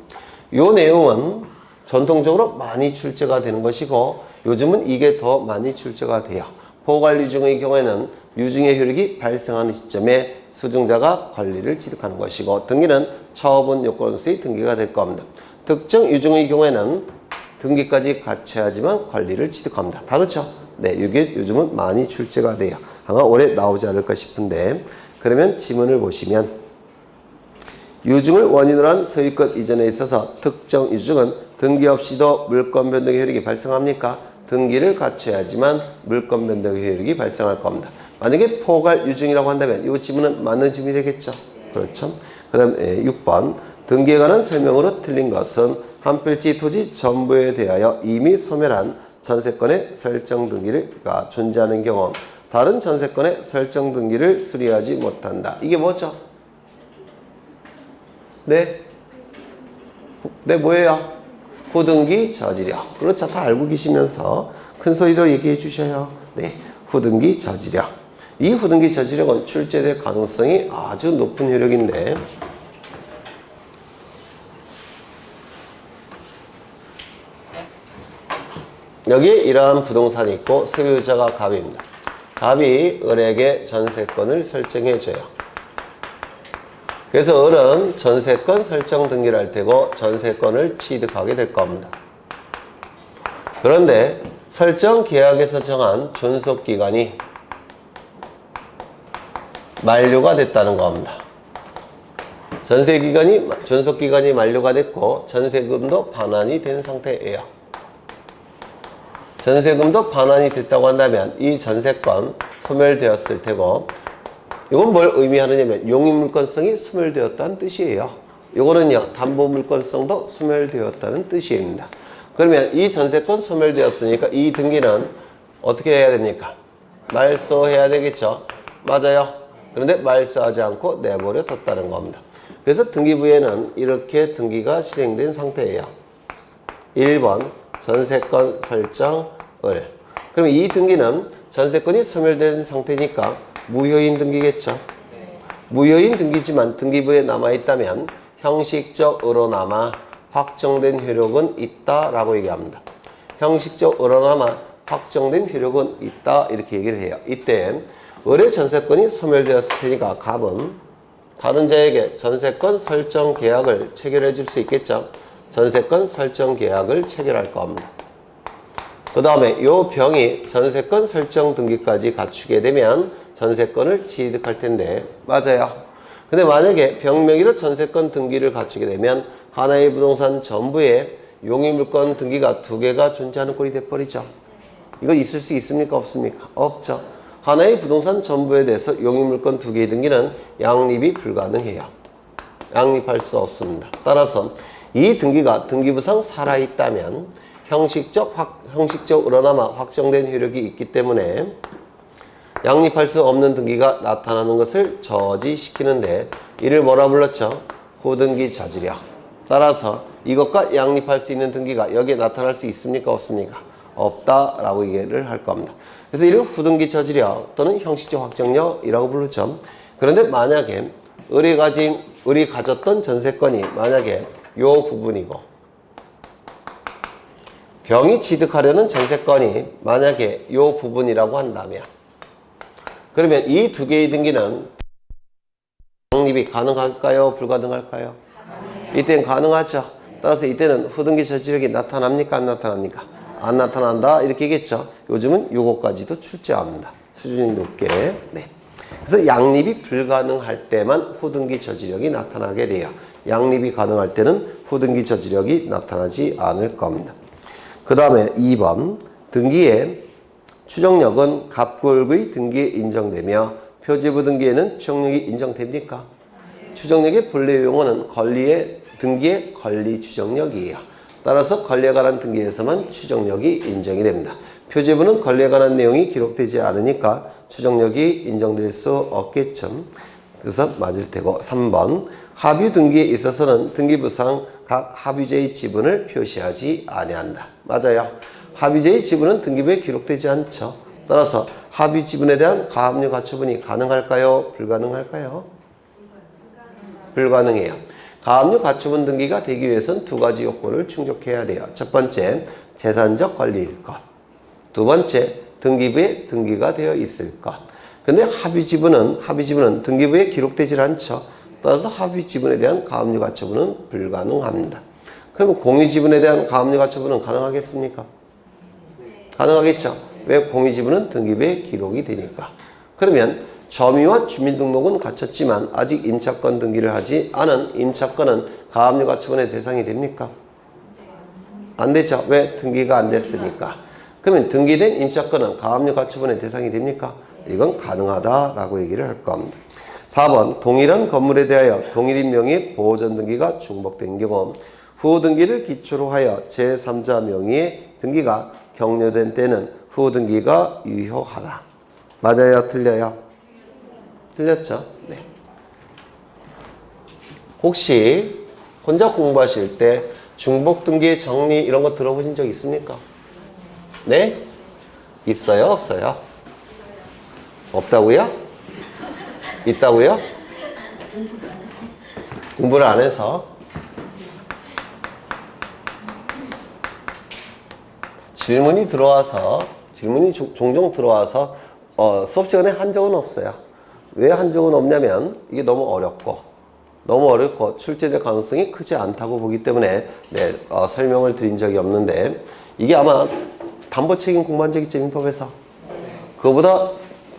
이 내용은 전통적으로 많이 출제가 되는 것이고 요즘은 이게 더 많이 출제가 돼요. 포괄 유증의 경우에는 유증의 효력이 발생하는 시점에 수증자가 권리를 취득하는 것이고 등기는 처분 요건으로서의 등기가 될 겁니다. 특정 유증의 경우에는 등기까지 갖춰야지만 권리를 취득합니다. 다르죠? 네, 이게 요즘은 많이 출제가 돼요. 아마 올해 나오지 않을까 싶은데 그러면 지문을 보시면 유증을 원인으로 한 소유권 이전에 있어서 특정 유증은 등기 없이도 물권 변동의 효력이 발생합니까? 등기를 갖춰야지만 물권 변동의 효력이 발생할 겁니다. 만약에 포괄 유증이라고 한다면 이 지문은 맞는 지문이 되겠죠? 그렇죠? 그 다음 6번 등기에 관한 설명으로 틀린 것은 한 필지 토지 전부에 대하여 이미 소멸한 전세권의 설정 등기가 존재하는 경우 다른 전세권의 설정 등기를 수리하지 못한다. 이게 뭐죠? 네? 네, 뭐예요? 후등기 저지력. 그렇죠. 다 알고 계시면서 큰 소리로 얘기해 주셔요. 네, 후등기 저지력. 이 후등기 저지력은 출제될 가능성이 아주 높은 효력인데 여기에 이러한 부동산이 있고 소유자가 갑입니다. 갑이 을에게 전세권을 설정해줘요. 그래서 을은 전세권 설정 등기를 할 테고 전세권을 취득하게 될 겁니다. 그런데 설정 계약에서 정한 존속기간이 만료가 됐다는 겁니다. 존속기간이 만료가 됐고 전세금도 반환이 된 상태예요. 전세금도 반환이 됐다고 한다면 이 전세권 소멸되었을 테고 이건 뭘 의미하느냐면 용익물권성이 소멸되었다는 뜻이에요. 이거는요 담보물권성도 소멸되었다는 뜻입니다. 그러면 이 전세권 소멸되었으니까 이 등기는 어떻게 해야 됩니까? 말소해야 되겠죠. 맞아요. 그런데 말소하지 않고 내버려 뒀다는 겁니다. 그래서 등기부에는 이렇게 등기가 실행된 상태예요. 1번 전세권 설정 을. 그럼 이 등기는 전세권이 소멸된 상태니까 무효인 등기겠죠. 무효인 등기지만 등기부에 남아있다면 형식적으로 남아 확정된 효력은 있다라고 얘기합니다. 형식적으로 남아 확정된 효력은 있다 이렇게 얘기를 해요. 이때 을의 전세권이 소멸되었을 테니까 갑은 다른 자에게 전세권 설정 계약을 체결해 줄 수 있겠죠. 전세권 설정 계약을 체결할 겁니다. 그 다음에 이 병이 전세권 설정 등기까지 갖추게 되면 전세권을 취득할 텐데 맞아요. 근데 만약에 병명의로 전세권 등기를 갖추게 되면 하나의 부동산 전부에 용의물권 등기가 2개가 존재하는 꼴이 돼버리죠. 이거 있을 수 있습니까? 없습니까? 없죠. 하나의 부동산 전부에 대해서 용의물권 2개의 등기는 양립이 불가능해요. 양립할 수 없습니다. 따라서 이 등기가 등기부상 살아있다면 형식적으로나마 확정된 효력이 있기 때문에 양립할 수 없는 등기가 나타나는 것을 저지시키는데 이를 뭐라 불렀죠? 후등기 저지력. 따라서 이것과 양립할 수 있는 등기가 여기에 나타날 수 있습니까? 없습니까? 없다라고 얘기를 할 겁니다. 그래서 이를 후등기 저지력 또는 형식적 확정력이라고 부르죠. 그런데 만약에 을이 가졌던 전세권이 만약에 요 부분이고 병이 취득하려는 전세권이 만약에 요 부분이라고 한다면 그러면 이 2개의 등기는 양립이 가능할까요? 불가능할까요? 이때는 가능하죠. 따라서 이때는 후등기 저지력이 나타납니까? 안 나타납니까? 안 나타난다 이렇게 얘기했죠. 요즘은 요거까지도 출제합니다. 수준이 높게. 네. 그래서 양립이 불가능할 때만 후등기 저지력이 나타나게 돼요. 양립이 가능할 때는 후등기 저지력이 나타나지 않을 겁니다. 그 다음에 2번 등기의 추정력은 갑골의 등기에 인정되며 표지부 등기에는 추정력이 인정됩니까? 추정력의 본래 용어는 등기의 권리 추정력이에요. 따라서 권리에 관한 등기에서만 추정력이 인정이 됩니다. 표지부는 권리에 관한 내용이 기록되지 않으니까 추정력이 인정될 수 없겠죠. 그래서 맞을 테고 3번 합유 등기에 있어서는 등기부상 각 합유자의 지분을 표시하지 아니한다. 맞아요. 합유자의 지분은 등기부에 기록되지 않죠. 따라서 합유 지분에 대한 가압류 가처분이 가능할까요? 불가능할까요? 불가능해요. 가압류 가처분 등기가 되기 위해서는 2가지 요건을 충족해야 돼요. 첫 번째, 재산적 권리일 것. 두 번째, 등기부에 등기가 되어 있을 것. 근데 합유 지분은 등기부에 기록되질 않죠. 따라서 합의 지분에 대한 가압류 가처분은 불가능합니다. 그러면 공유 지분에 대한 가압류 가처분은 가능하겠습니까? 가능하겠죠. 왜? 공유 지분은 등기부에 기록이 되니까. 그러면 점유와 주민등록은 갖췄지만 아직 임차권 등기를 하지 않은 임차권은 가압류 가처분의 대상이 됩니까? 안 되죠. 왜? 등기가 안 됐으니까. 그러면 등기된 임차권은 가압류 가처분의 대상이 됩니까? 이건 가능하다라고 얘기를 할 겁니다. 4번 동일한 건물에 대하여 동일인 명의의 보호전 등기가 중복된 경우 후 등기를 기초로 하여 제3자 명의의 등기가 격려된 때는 후 등기가 유효하다. 맞아요? 틀려요? 틀렸죠? 네. 혹시 혼자 공부하실 때 중복등기의 정리 이런 거 들어보신 적 있습니까? 네? 있어요? 없어요? 없다고요? 있다고요? 공부를 안 해서 질문이 종종 들어와서 수업 시간에 한 적은 없어요. 왜 한 적은 없냐면 이게 너무 어렵고 출제될 가능성이 크지 않다고 보기 때문에 설명을 드린 적이 없는데, 이게 아마 담보책임 공부한 적 있죠, 민법에서? 그거보다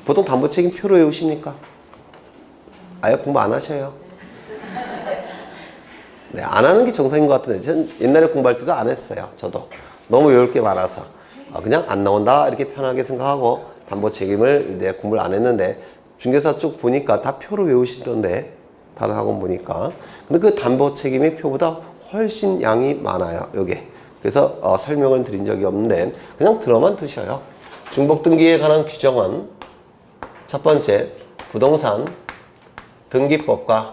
보통 담보책임 표로 외우십니까? 아예 공부 안 하셔요? 네, 안 하는 게 정상인 것 같은데, 전 옛날에 공부할 때도 안 했어요. 저도 너무 외울 게 많아서 그냥 안 나온다 이렇게 편하게 생각하고 담보책임을 공부를 안 했는데, 중개사 쪽 보니까 다 표로 외우시던데, 다른 학원 보니까. 근데 그 담보책임의 표보다 훨씬 양이 많아요, 요게. 그래서 설명을 드린 적이 없는데 그냥 들어만 두셔요. 중복등기에 관한 규정은 첫 번째, 부동산 등기법과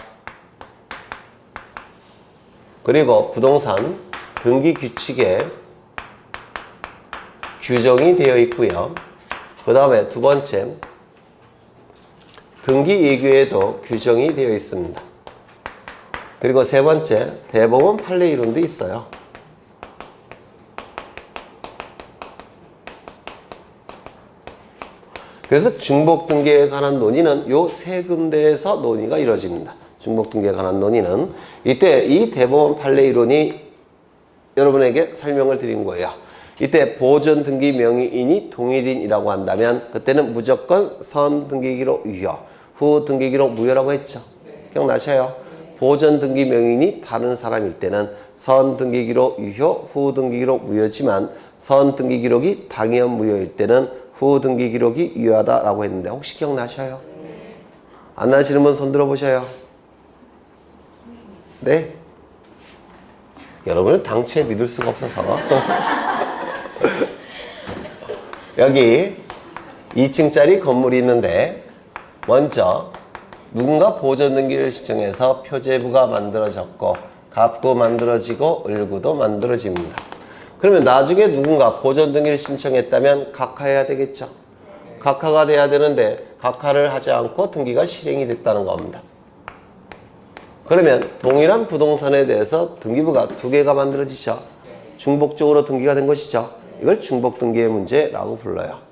그리고 부동산 등기 규칙에 규정이 되어 있고요. 그 다음에 두 번째, 등기 예규에도 규정이 되어 있습니다. 그리고 세 번째, 대법원 판례 이론도 있어요. 그래서 중복등기에 관한 논의는 요 세 군데에서 논의가 이루어집니다. 중복등기에 관한 논의는 이때 이 대법원 판례 이론이 여러분에게 설명을 드린 거예요. 이때 보존등기 명의인이 동일인이라고 한다면 그때는 무조건 선등기기록 유효, 후등기기록 무효라고 했죠. 기억나셔요? 보존등기 명의인이 다른 사람일 때는 선등기기록 유효, 후등기기록 무효지만 선등기기록이 당연 무효일 때는 후등기기록이 유효하다라고 했는데, 혹시 기억나셔요? 안 나시는 분 손 들어보셔요. 네? 여러분을 당최 믿을 수가 없어서 여기 2층짜리 건물이 있는데, 먼저 누군가 보존등기를 신청해서 표제부가 만들어졌고 갑구 만들어지고 을구도 만들어집니다. 그러면 나중에 누군가 보존등기를 신청했다면 각하해야 되겠죠. 각하가 돼야 되는데 각하를 하지 않고 등기가 실행이 됐다는 겁니다. 그러면 동일한 부동산에 대해서 등기부가 두 개가 만들어지죠. 중복적으로 등기가 된 것이죠. 이걸 중복등기의 문제라고 불러요.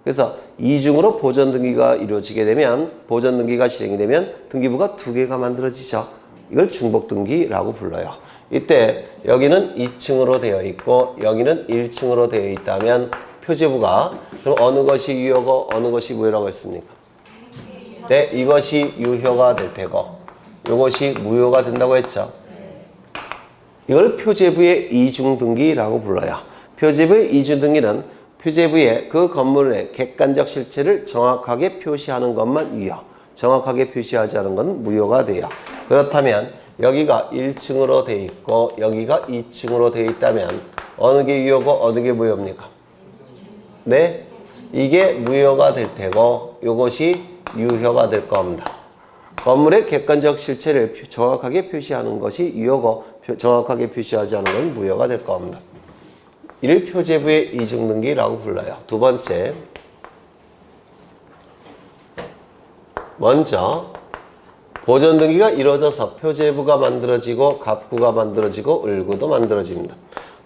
그래서 이중으로 보존등기가 이루어지게 되면, 보존등기가 실행이 되면 등기부가 두 개가 만들어지죠. 이걸 중복등기라고 불러요. 이때 여기는 2층으로 되어 있고 여기는 1층으로 되어 있다면 표제부가 그럼 어느 것이 유효고 어느 것이 무효라고 했습니까? 네, 이것이 유효가 될 테고 이것이 무효가 된다고 했죠. 이걸 표제부의 이중등기라고 불러요. 표제부의 이중등기는 표제부에 그 건물의 객관적 실체를 정확하게 표시하는 것만 유효, 정확하게 표시하지 않은 건 무효가 돼요. 그렇다면 여기가 1층으로 되어 있고 여기가 2층으로 되어 있다면 어느 게 유효고 어느 게 무효입니까? 네? 이게 무효가 될 테고 이것이 유효가 될 겁니다. 건물의 객관적 실체를 정확하게 표시하는 것이 유효고 정확하게 표시하지 않은 건 무효가 될 겁니다. 이를 표제부의 이중등기라고 불러요. 두 번째, 먼저 보존등기가 이루어져서 표제부가 만들어지고 갑구가 만들어지고 을구도 만들어집니다.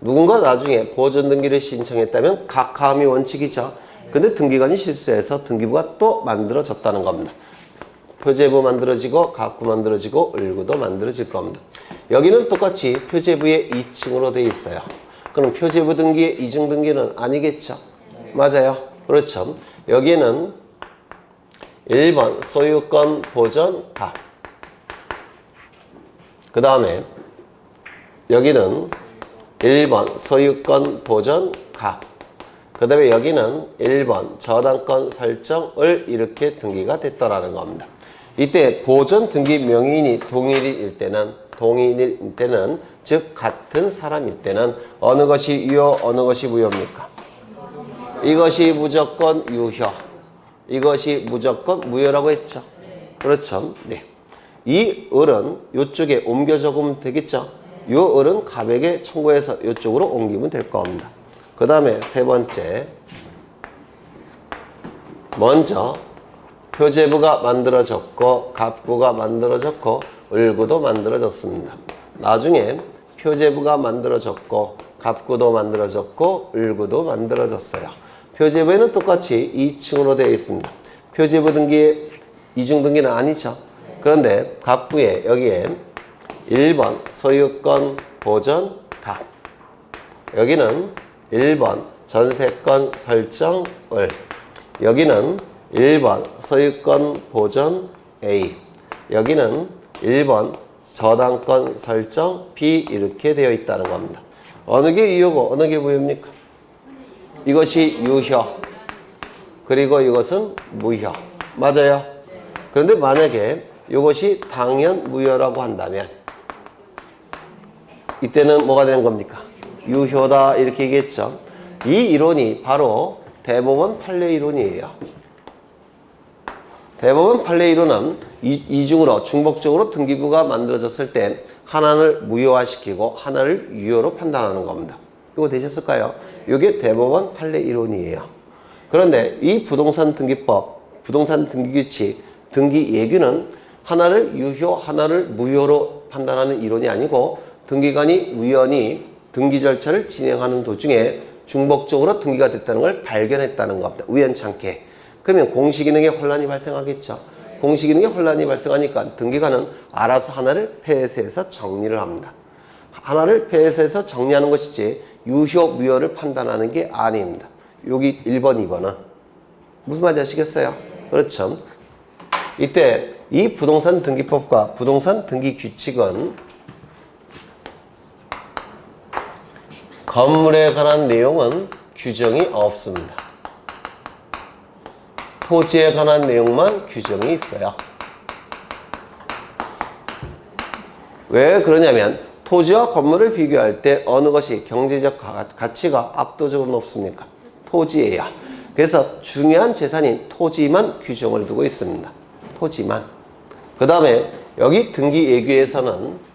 누군가 나중에 보존등기를 신청했다면 각하함이 원칙이죠. 근데 등기관이 실수해서 등기부가 또 만들어졌다는 겁니다. 표제부 만들어지고 갑구 만들어지고 을구도 만들어질 겁니다. 여기는 똑같이 표제부의 2층으로 되어 있어요. 그럼 표제부 등기의 이중등기는 아니겠죠? 맞아요. 그렇죠. 여기는 1번 소유권 보존 갑, 그 다음에 여기는 1번 소유권 보존 갑, 그 다음에 여기는 1번 저당권 설정을 이렇게 등기가 됐더라는 겁니다. 이때 보존 등기 명의인이 동일일 때는 즉 같은 사람일 때는 어느 것이 유효 어느 것이 무효입니까? 이것이 무조건 유효, 이것이 무조건 무효라고 했죠. 그렇죠. 네. 이 을은 이쪽에 옮겨 적으면 되겠죠. 요 을은 갑에게 청구해서 이쪽으로 옮기면 될 겁니다. 그 다음에 세 번째, 먼저 표제부가 만들어졌고 갑구가 만들어졌고 을구도 만들어졌습니다. 나중에 표제부가 만들어졌고 갑구도 만들어졌고 을구도 만들어졌어요. 표제부에는 똑같이 2층으로 되어 있습니다. 표제부 등기의 이중 등기는 아니죠. 그런데 갑구에 여기에 1번 소유권 보전 갑, 여기는 1번 전세권 설정 을, 여기는 1번 소유권 보전 A, 여기는 1번 저당권 설정 B 이렇게 되어 있다는 겁니다. 어느 게 유효고 어느 게 무효입니까? 이것이 유효, 그리고 이것은 무효. 맞아요? 그런데 만약에 이것이 당연 무효라고 한다면 이때는 뭐가 되는 겁니까? 유효다 이렇게 얘기했죠. 이 이론이 바로 대법원 판례 이론이에요. 대법원 판례 이론은 이중으로 중복적으로 등기부가 만들어졌을 때 하나를 무효화시키고 하나를 유효로 판단하는 겁니다. 이거 되셨을까요? 이게 대법원 판례 이론이에요. 그런데 이 부동산 등기법, 부동산 등기규칙, 등기예규는 하나를 유효, 하나를 무효로 판단하는 이론이 아니고 등기관이 우연히 등기 절차를 진행하는 도중에 중복적으로 등기가 됐다는 걸 발견했다는 겁니다. 우연찮게. 그러면 공시기능에 혼란이 발생하겠죠. 공시기능에 혼란이 발생하니까 등기관은 알아서 하나를 폐쇄해서 정리를 합니다. 하나를 폐쇄해서 정리하는 것이지 유효, 무효를 판단하는 게 아닙니다. 여기 1번, 2번은 무슨 말인지 아시겠어요? 그렇죠. 이때 이 부동산 등기법과 부동산 등기 규칙은 건물에 관한 내용은 규정이 없습니다. 토지에 관한 내용만 규정이 있어요. 왜 그러냐면 토지와 건물을 비교할 때 어느 것이 경제적 가치가 압도적으로 높습니까? 토지예요. 그래서 중요한 재산인 토지만 규정을 두고 있습니다. 토지만. 그 다음에 여기 등기예규에서는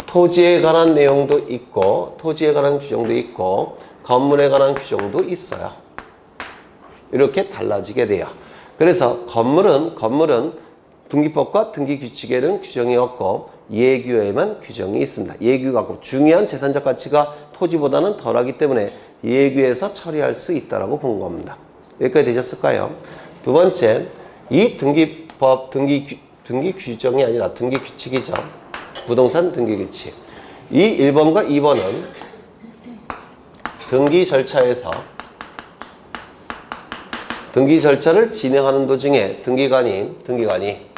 토지에 관한 내용도 있고 토지에 관한 규정도 있고 건물에 관한 규정도 있어요. 이렇게 달라지게 돼요. 그래서 건물은 등기법과 등기규칙에는 규정이 없고 예규에만 규정이 있습니다. 예규가 중요한 재산적 가치가 토지보다는 덜하기 때문에 예규에서 처리할 수 있다고 본 겁니다. 여기까지 되셨을까요? 두 번째, 이 등기법, 등기 규정이 아니라 등기 규칙이죠. 부동산 등기 규칙. 이 1번과 2번은 등기 절차에서 등기 절차를 진행하는 도중에 등기관이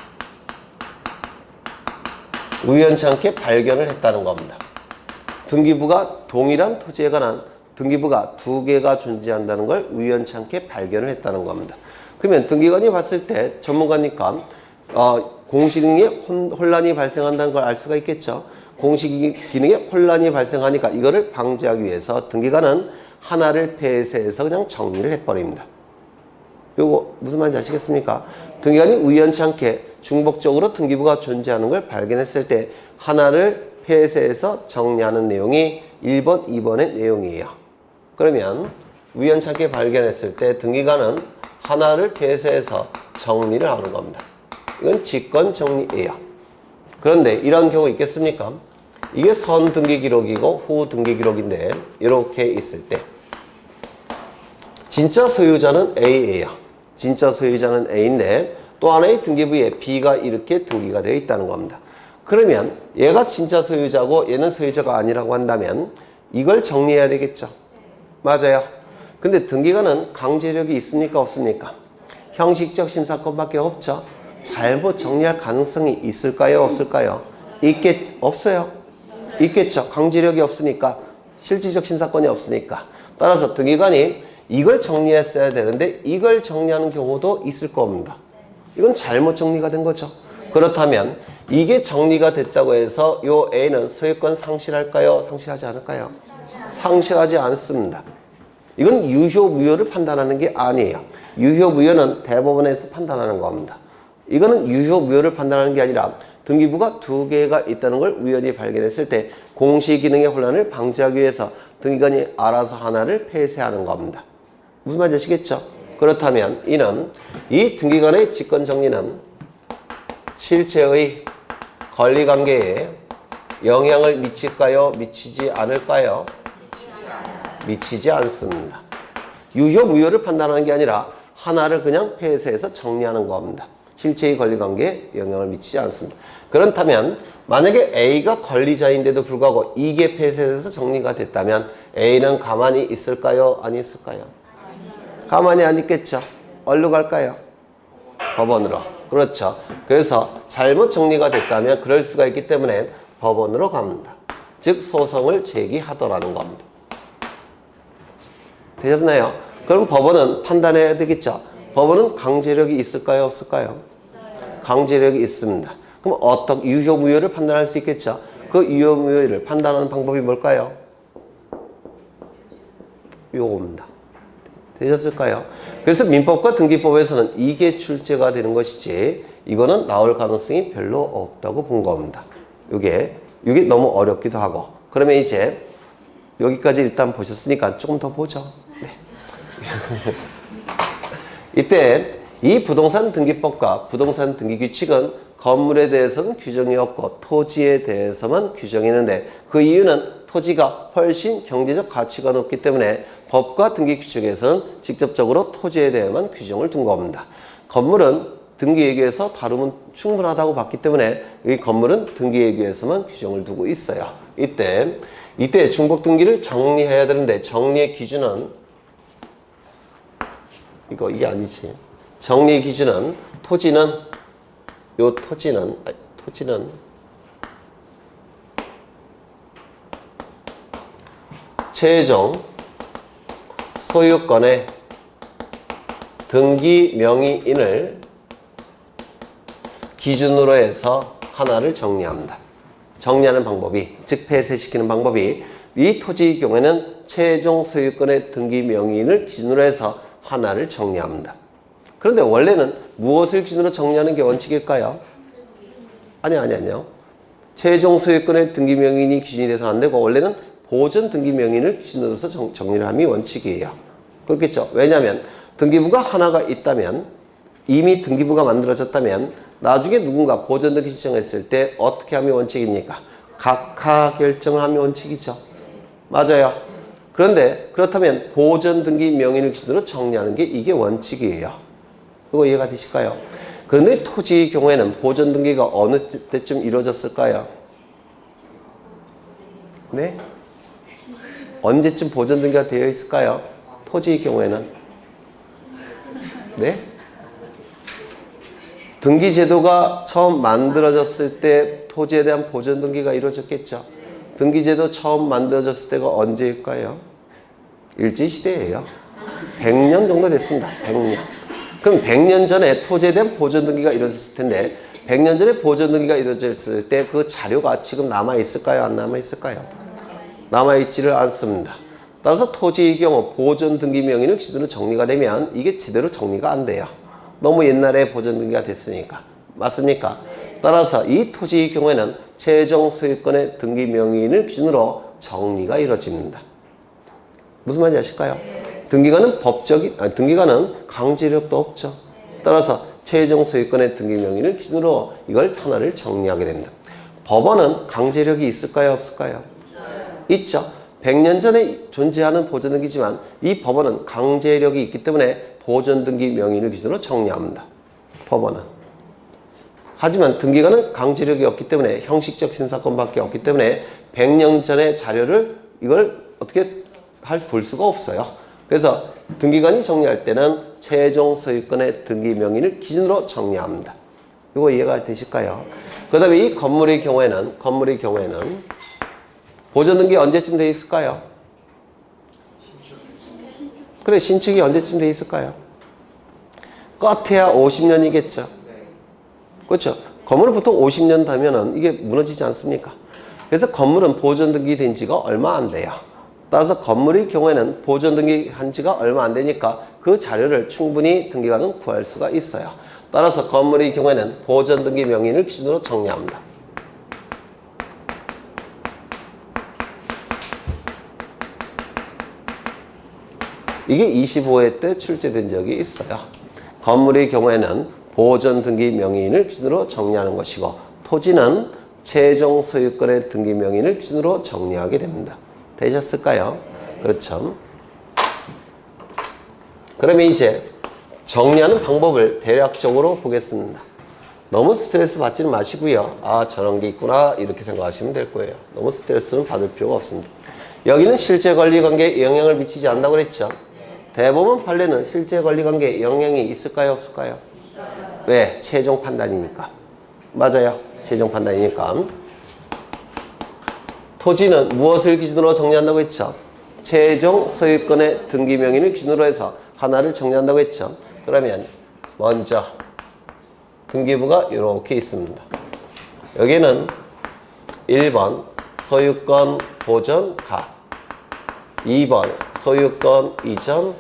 우연치 않게 발견을 했다는 겁니다. 등기부가 동일한 토지에 관한 등기부가 두 개가 존재한다는 걸 우연치 않게 발견을 했다는 겁니다. 그러면 등기관이 봤을 때 전문가니까 공시기능에 혼란이 발생한다는 걸 알 수가 있겠죠. 공시기능에 혼란이 발생하니까 이거를 방지하기 위해서 등기관은 하나를 폐쇄해서 그냥 정리를 해버립니다. 요거 무슨 말인지 아시겠습니까? 등기관이 우연치 않게 중복적으로 등기부가 존재하는 걸 발견했을 때 하나를 폐쇄해서 정리하는 내용이 1번, 2번의 내용이에요. 그러면 우연치 않게 발견했을 때 등기관은 하나를 폐쇄해서 정리를 하는 겁니다. 이건 직권 정리예요. 그런데 이런 경우 있겠습니까? 이게 선 등기 기록이고 후 등기 기록인데 이렇게 있을 때 진짜 소유자는 A예요. 진짜 소유자는 A인데 또 하나의 등기부에 B가 이렇게 등기가 되어 있다는 겁니다. 그러면 얘가 진짜 소유자고 얘는 소유자가 아니라고 한다면 이걸 정리해야 되겠죠. 맞아요. 근데 등기관은 강제력이 있습니까? 없습니까? 형식적 심사권밖에 없죠. 잘못 정리할 가능성이 있을까요? 없을까요? 없어요. 있겠죠. 강제력이 없으니까. 실질적 심사권이 없으니까. 따라서 등기관이 이걸 정리했어야 되는데 이걸 정리하는 경우도 있을 겁니다. 이건 잘못 정리가 된 거죠. 그렇다면 이게 정리가 됐다고 해서 요 A는 소유권 상실할까요? 상실하지 않을까요? 상실하지 않습니다. 이건 유효, 무효를 판단하는 게 아니에요. 유효, 무효는 대법원에서 판단하는 겁니다. 이거는 유효, 무효를 판단하는 게 아니라 등기부가 두 개가 있다는 걸 우연히 발견했을 때 공시기능의 혼란을 방지하기 위해서 등기관이 알아서 하나를 폐쇄하는 겁니다. 무슨 말인지 아시겠죠? 그렇다면 이는 이 등기관의 직권 정리는 실체의 권리관계에 영향을 미칠까요? 미치지 않을까요? 미치지 않습니다. 유효, 무효를 판단하는 게 아니라 하나를 그냥 폐쇄해서 정리하는 겁니다. 실체의 권리관계에 영향을 미치지 않습니다. 그렇다면 만약에 A가 권리자인데도 불구하고 이게 폐쇄돼서 정리가 됐다면 A는 가만히 있을까요? 안 있을까요? 가만히 안 있겠죠. 어디로 갈까요? 법원으로. 그렇죠. 그래서 잘못 정리가 됐다면 그럴 수가 있기 때문에 법원으로 갑니다. 즉 소송을 제기하더라는 겁니다. 되셨나요? 그럼 법원은 판단해야 되겠죠. 법원은 강제력이 있을까요? 없을까요? 강제력이 있습니다. 그럼 어떤 유효, 무효를 판단할 수 있겠죠. 그 유효, 무효를 판단하는 방법이 뭘까요? 요겁니다. 되셨을까요? 그래서 민법과 등기법에서는 이게 출제가 되는 것이지 이거는 나올 가능성이 별로 없다고 본 겁니다. 이게 너무 어렵기도 하고. 그러면 이제 여기까지 일단 보셨으니까 조금 더 보죠. 네. 이때 이 부동산 등기법과 부동산 등기 규칙은 건물에 대해서는 규정이 없고 토지에 대해서만 규정이 있는데 그 이유는 토지가 훨씬 경제적 가치가 높기 때문에 법과 등기 규칙에서는 직접적으로 토지에 대해만 규정을 둔 겁니다. 건물은 등기예규에서 다루면 충분하다고 봤기 때문에 이 건물은 등기예규에서만 규정을 두고 있어요. 이때 중복 등기를 정리해야 되는데 정리의 기준은 이게 아니지. 정리의 기준은 토지는 최종 소유권의 등기 명의인을 기준으로 해서 하나를 정리합니다. 정리하는 방법이, 즉 폐쇄시키는 방법이 이 토지의 경우에는 최종 소유권의 등기 명의인을 기준으로 해서 하나를 정리합니다. 그런데 원래는 무엇을 기준으로 정리하는 게 원칙일까요? 아니요. 최종 소유권의 등기 명의인이 기준이 돼서 안 되고 원래는 보존 등기 명의인을 기준으로 해서 정리를 함이 원칙이에요. 그렇겠죠? 왜냐하면 등기부가 하나가 있다면 이미 등기부가 만들어졌다면 나중에 누군가 보존 등기 신청했을 때 어떻게 함이 원칙입니까? 각하 결정을 함이 원칙이죠. 맞아요. 그런데 그렇다면 보존 등기 명의인을 기준으로 정리하는 게 이게 원칙이에요. 이거 이해가 되실까요? 그런데 토지의 경우에는 보존 등기가 어느 때쯤 이루어졌을까요? 네? 언제쯤 보존 등기가 되어 있을까요? 토지의 경우에는? 네? 등기제도가 처음 만들어졌을 때 토지에 대한 보존 등기가 이루어졌겠죠. 등기제도 처음 만들어졌을 때가 언제일까요? 일제시대예요. 100년 정도 됐습니다. 100년. 그럼 100년 전에 토지에 대한 보존 등기가 이루어졌을 텐데 100년 전에 보존 등기가 이루어졌을 때 그 자료가 지금 남아있을까요? 안 남아있을까요? 남아있지를 않습니다. 따라서 토지의 경우 보존 등기 명의는 기준으로 정리가 되면 이게 제대로 정리가 안 돼요. 너무 옛날에 보존 등기가 됐으니까. 맞습니까? 따라서 이 토지의 경우에는 최종 소유권의 등기 명의인을 기준으로 정리가 이루어집니다. 무슨 말인지 아실까요? 등기관은 등기관은 강제력도 없죠. 따라서 최종 소유권의 등기 명의인을 기준으로 이걸 하나를 정리하게 됩니다. 법원은 강제력이 있을까요? 없을까요? 있죠. 100년 전에 존재하는 보존등기지만 이 법원은 강제력이 있기 때문에 보존등기 명의인을 기준으로 정리합니다. 법원은. 하지만 등기관은 강제력이 없기 때문에 형식적 신사건밖에 없기 때문에 100년 전의 자료를 이걸 어떻게 볼 수가 없어요. 그래서 등기관이 정리할 때는 최종 소유권의 등기 명의인을 기준으로 정리합니다. 이거 이해가 되실까요? 그 다음에 이 건물의 경우에는 보존 등기 언제쯤 돼 있을까요? 그래, 신축이 언제쯤 돼 있을까요? 끝에야 50년이겠죠. 그렇죠? 건물은 보통 50년 되면은 이게 무너지지 않습니까? 그래서 건물은 보존 등기 된 지가 얼마 안 돼요. 따라서 건물의 경우에는 보존 등기 한 지가 얼마 안 되니까 그 자료를 충분히 등기관은 구할 수가 있어요. 따라서 건물의 경우에는 보전 등기 명의인을 기준으로 정리합니다. 이게 25회 때 출제된 적이 있어요. 건물의 경우에는 보전 등기 명의인을 기준으로 정리하는 것이고 토지는 최종 소유권의 등기 명의인을 기준으로 정리하게 됩니다. 되셨을까요? 그렇죠. 그러면 이제 정리하는 방법을 대략적으로 보겠습니다. 너무 스트레스 받지는 마시고요. 아, 저런 게 있구나 이렇게 생각하시면 될 거예요. 너무 스트레스는 받을 필요가 없습니다. 여기는 실제 권리관계에 영향을 미치지 않는다고 그랬죠. 대법원 판례는 실제 권리관계에 영향이 있을까요? 없을까요? 왜? 최종 판단이니까. 맞아요. 최종 판단이니까. 토지는 무엇을 기준으로 정리한다고 했죠? 최종 소유권의 등기 명의를 기준으로 해서 하나를 정리한다고 했죠. 그러면 먼저 등기부가 이렇게 있습니다. 여기는 1번 소유권 보전 가, 2번 소유권 이전을,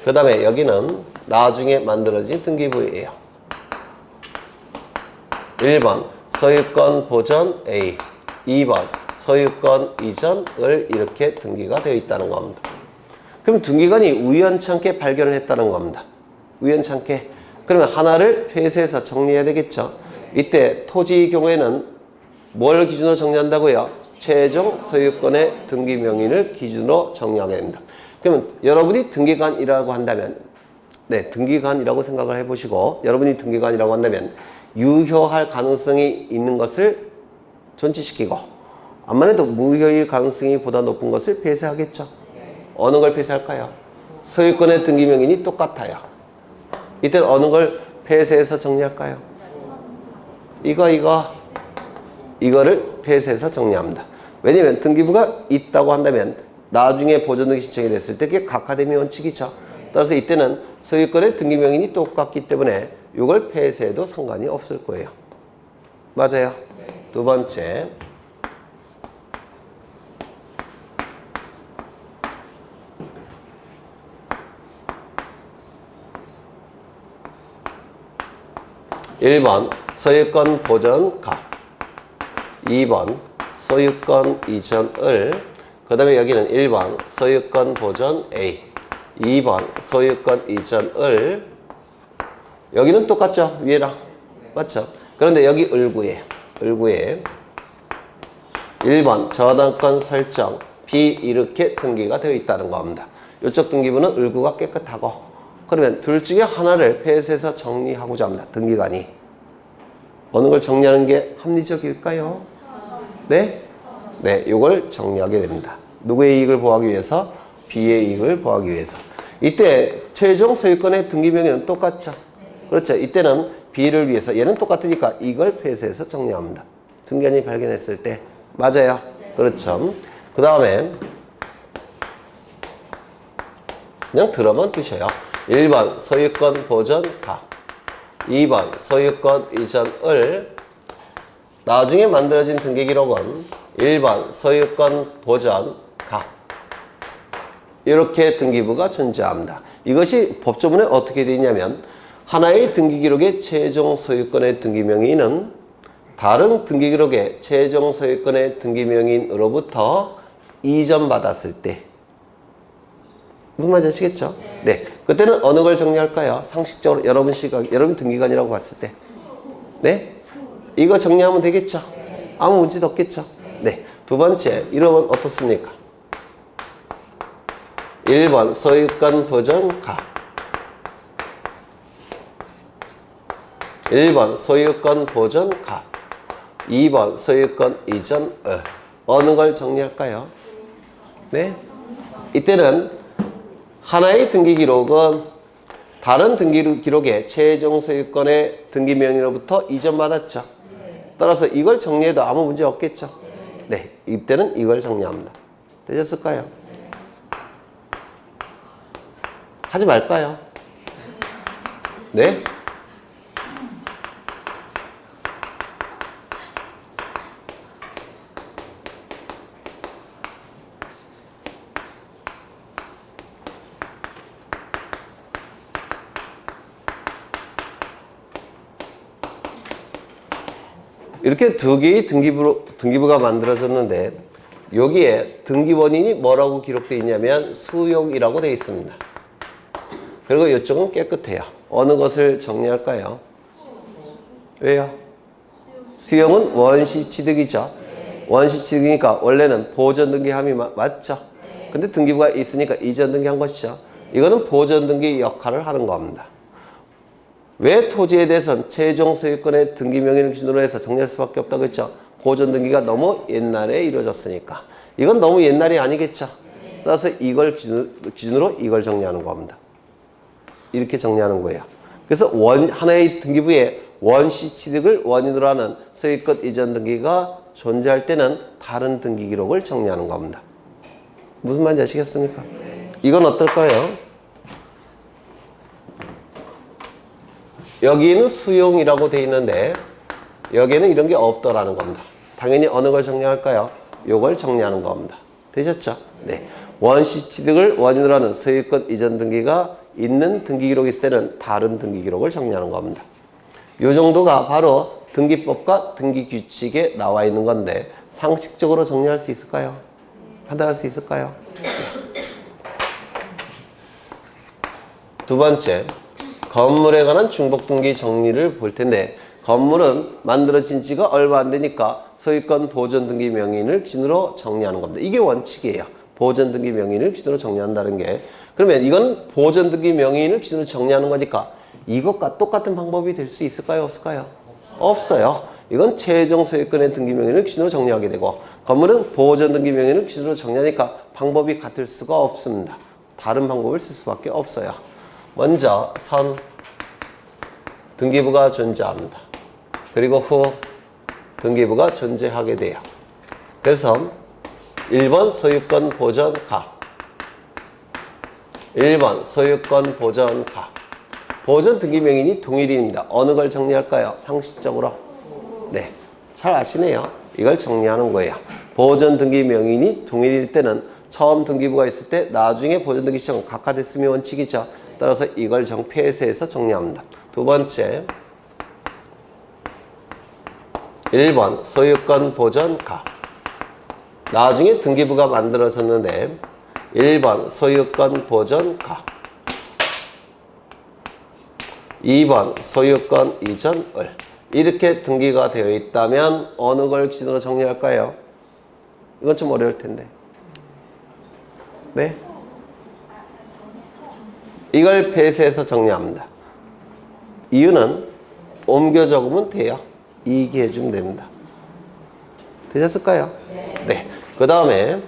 그 다음에 여기는 나중에 만들어진 등기부예요. 1번 소유권 보전 A, 2번 소유권 이전을 이렇게 등기가 되어 있다는 겁니다. 그럼 등기관이 우연찮게 발견을 했다는 겁니다. 우연찮게. 그러면 하나를 폐쇄해서 정리해야 되겠죠. 이때 토지의 경우에는 뭘 기준으로 정리한다고요? 최종 소유권의 등기 명의를 기준으로 정리하게 됩니다. 그러면 여러분이 등기관이라고 한다면, 네, 등기관이라고 생각을 해보시고 여러분이 등기관이라고 한다면 유효할 가능성이 있는 것을 존치시키고 암만 해도 무효일 가능성이 보다 높은 것을 폐쇄하겠죠. 어느 걸 폐쇄할까요? 소유권의 등기 명의인이 똑같아요. 이때는 어느 걸 폐쇄해서 정리할까요? 이거를 폐쇄해서 정리합니다. 왜냐하면 등기부가 있다고 한다면 나중에 보존등기 신청이 됐을 때 그게 각하됨의 원칙이죠. 따라서 이때는 소유권의 등기 명의인이 똑같기 때문에 이걸 폐쇄해도 상관이 없을 거예요. 맞아요. 두 번째, 1번 소유권 보전 가, 2번 소유권 이전을, 그 다음에 여기는 1번 소유권 보전 A, 2번 소유권 이전을, 여기는 똑같죠? 위에랑. 맞죠? 그런데 여기 을구에 1번 저당권 설정 B 이렇게 등기가 되어 있다는 겁니다. 이쪽 등기부는 을구가 깨끗하고, 그러면 둘 중에 하나를 폐쇄해서 정리하고자 합니다. 등기관이. 어느 걸 정리하는 게 합리적일까요? 네? 네, 이걸 정리하게 됩니다. 누구의 이익을 보호하기 위해서? B의 이익을 보호하기 위해서. 이때 최종 소유권의 등기 명의는 똑같죠? 그렇죠. 이때는 B를 위해서, 얘는 똑같으니까 이걸 폐쇄해서 정리합니다. 등기관이 발견했을 때. 맞아요. 그렇죠. 그 다음에 그냥 들어만 두셔요. 1번 소유권 보전 가, 2번 소유권 이전을, 나중에 만들어진 등기기록은 1번 소유권 보전 가, 이렇게 등기부가 존재합니다. 이것이 법조문에 어떻게 되어 있냐면 하나의 등기기록의 최종 소유권의 등기명의인은 다른 등기기록의 최종 소유권의 등기명의인으로부터 이전받았을 때, 무슨 말인지 아시겠죠? 네. 그때는 어느 걸 정리할까요? 상식적으로 여러분 등기관이라고 봤을 때. 네? 이거 정리하면 되겠죠? 아무 문제도 없겠죠? 네. 두 번째, 이름은 어떻습니까? 1번 소유권 보전 가, 1번 소유권 보전 가, 2번 소유권 이전 어느 걸 정리할까요? 네? 이때는 하나의 등기기록은 다른 등기기록의 최종 소유권의 등기명의로부터 이전받았죠. 따라서 이걸 정리해도 아무 문제 없겠죠. 네, 이때는 이걸 정리합니다. 되셨을까요? 하지 말까요? 네? 이렇게 두 개의 등기부가 만들어졌는데 여기에 등기원인이 뭐라고 기록되어 있냐면 수용이라고 되어 있습니다. 그리고 이쪽은 깨끗해요. 어느 것을 정리할까요? 왜요? 수용은 원시취득이죠. 원시취득이니까 원래는 보존등기 함이 맞죠? 근데 등기부가 있으니까 이전등기한 것이죠. 이거는 보존등기 역할을 하는 겁니다. 왜 토지에 대해서는 최종 소유권의 등기 명의를 기준으로 해서 정리할 수밖에 없다고 했죠? 보존등기가 너무 옛날에 이루어졌으니까. 이건 너무 옛날이 아니겠죠? 따라서 이걸 기준으로 이걸 정리하는 겁니다. 이렇게 정리하는 거예요. 그래서 하나의 등기부에 원시 취득을 원인으로 하는 소유권 이전 등기가 존재할 때는 다른 등기 기록을 정리하는 겁니다. 무슨 말인지 아시겠습니까? 이건 어떨까요? 여기는 수용이라고 되어 있는데 여기에는 이런 게 없더라는 겁니다. 당연히 어느 걸 정리할까요? 요걸 정리하는 겁니다. 되셨죠? 네. 원시 취득을 원인으로 하는 소유권 이전 등기가 있는 등기 기록이 있을 때는 다른 등기 기록을 정리하는 겁니다. 요 정도가 바로 등기법과 등기 규칙에 나와 있는 건데 상식적으로 정리할 수 있을까요? 판단할 수 있을까요? 네. 두 번째, 건물에 관한 중복등기 정리를 볼 텐데 건물은 만들어진 지가 얼마 안 되니까 소유권 보존등기 명의인을 기준으로 정리하는 겁니다. 이게 원칙이에요. 보존등기 명의인을 기준으로 정리한다는 게. 그러면 이건 보존등기 명의인을 기준으로 정리하는 거니까 이것과 똑같은 방법이 될 수 있을까요? 없을까요? 없어요. 이건 최종 소유권의 등기 명의인을 기준으로 정리하게 되고 건물은 보존등기 명의인을 기준으로 정리하니까 방법이 같을 수가 없습니다. 다른 방법을 쓸 수밖에 없어요. 먼저 선 등기부가 존재합니다. 그리고 후 등기부가 존재하게 돼요. 그래서 1번 소유권 보존 가 1번 소유권 보존 가 보존 등기 명의인이 동일인입니다. 어느 걸 정리할까요? 상식적으로? 네, 잘 아시네요. 이걸 정리하는 거예요. 보존 등기 명의인이 동일일 때는 처음 등기부가 있을 때 나중에 보존 등기 시점 각하됐음이 원칙이죠. 따라서 이걸 폐쇄해서 정리합니다. 두 번째 1번 소유권 보존 가 나중에 등기부가 만들어졌는데 1번 소유권 보존 가 2번 소유권 이전 을 이렇게 등기가 되어 있다면 어느 걸 기준으로 정리할까요? 이건 좀 어려울 텐데. 네? 이걸 폐쇄해서 정리합니다. 이유는 옮겨 적으면 돼요. 이익이 해주면 됩니다. 되셨을까요? 네. 그 다음에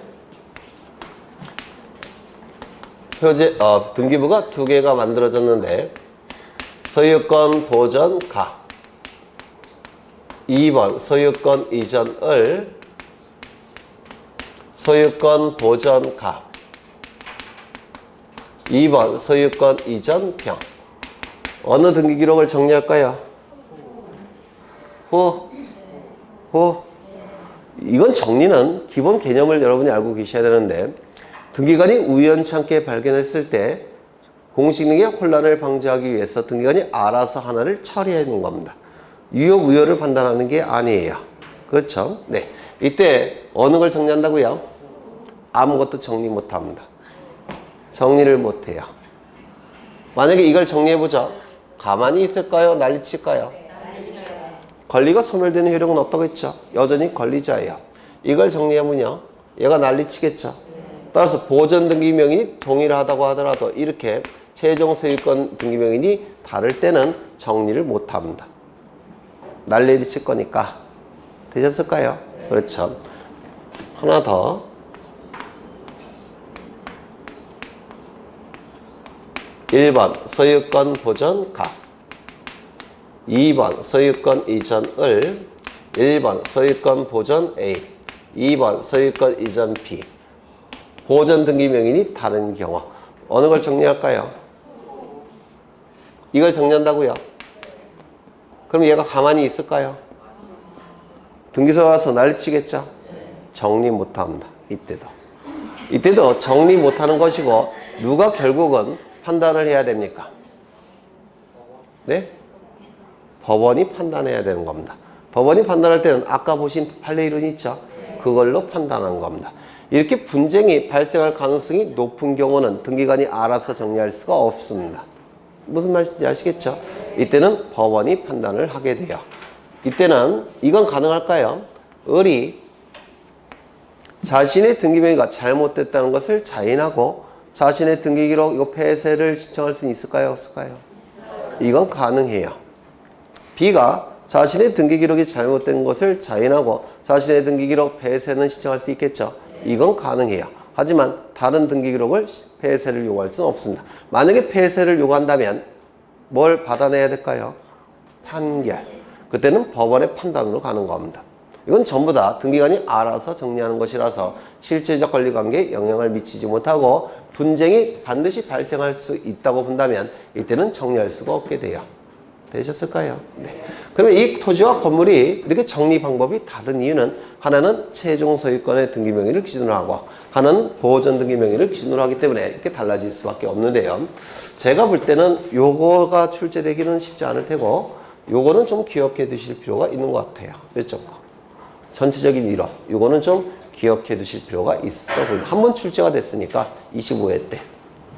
등기부가 두 개가 만들어졌는데 소유권 보존 가 2번 소유권 이전 을 소유권 보존 가 2번 소유권 이전 병 어느 등기 기록을 정리할까요? 후. 이건 정리는 기본 개념을 여러분이 알고 계셔야 되는데 등기관이 우연찮게 발견했을 때 공식 능력의 혼란을 방지하기 위해서 등기관이 알아서 하나를 처리해 주는 겁니다. 유효 무효를 판단하는 게 아니에요. 그렇죠? 네. 이때 어느 걸 정리한다고요? 아무것도 정리 못합니다. 정리를 못해요. 만약에 이걸 정리해보자. 가만히 있을까요? 난리칠까요? 권리가 소멸되는 효력은 없다고 했죠. 여전히 권리자예요. 이걸 정리하면요. 얘가 난리치겠죠. 따라서 보존 등기 명인이 동일하다고 하더라도 이렇게 최종 소유권 등기 명인이 다를 때는 정리를 못합니다. 난리칠 거니까. 되셨을까요? 그렇죠. 하나 더. 1번 소유권 보존 가 2번 소유권 이전 을 1번 소유권 보존 A 2번 소유권 이전 B 보존 등기 명인이 다른 경우 어느 걸 정리할까요? 이걸 정리한다고요? 그럼 얘가 가만히 있을까요? 등기소에 와서 난리치겠죠? 정리 못합니다. 이때도 정리 못하는 것이고 누가 결국은 판단을 해야 됩니까? 네? 법원이 판단해야 되는 겁니다. 법원이 판단할 때는 아까 보신 판례 이론 있죠? 그걸로 판단한 겁니다. 이렇게 분쟁이 발생할 가능성이 높은 경우는 등기관이 알아서 정리할 수가 없습니다. 무슨 말인지 아시겠죠? 이때는 법원이 판단을 하게 돼요. 이때는 이건 가능할까요? 을이 자신의 등기명의가 잘못됐다는 것을 자인하고 자신의 등기기록 이거 폐쇄를 신청할 수 있을까요? 없을까요? 이건 가능해요. B가 자신의 등기기록이 잘못된 것을 자인하고 자신의 등기기록 폐쇄는 신청할 수 있겠죠. 이건 가능해요. 하지만 다른 등기기록을 폐쇄를 요구할 수는 없습니다. 만약에 폐쇄를 요구한다면 뭘 받아내야 될까요? 판결. 그때는 법원의 판단으로 가는 겁니다. 이건 전부 다 등기관이 알아서 정리하는 것이라서 실제적 권리관계에 영향을 미치지 못하고 분쟁이 반드시 발생할 수 있다고 본다면 이때는 정리할 수가 없게 돼요. 되셨을까요? 네. 그러면 이 토지와 건물이 이렇게 정리 방법이 다른 이유는 하나는 최종 소유권의 등기 명의를 기준으로 하고 하나는 보존 등기 명의를 기준으로 하기 때문에 이렇게 달라질 수밖에 없는데요. 제가 볼 때는 요거가 출제되기는 쉽지 않을 테고 요거는 좀 기억해 두실 필요가 있는 것 같아요. 몇 점? 전체적인 이론. 요거는 좀 기억해 두실 필요가 있어 보입니다. 한번 출제가 됐으니까 25회 때.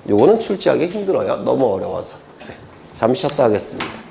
요거는 출제하기 힘들어요. 너무 어려워서. 네. 잠시 쉬었다 하겠습니다.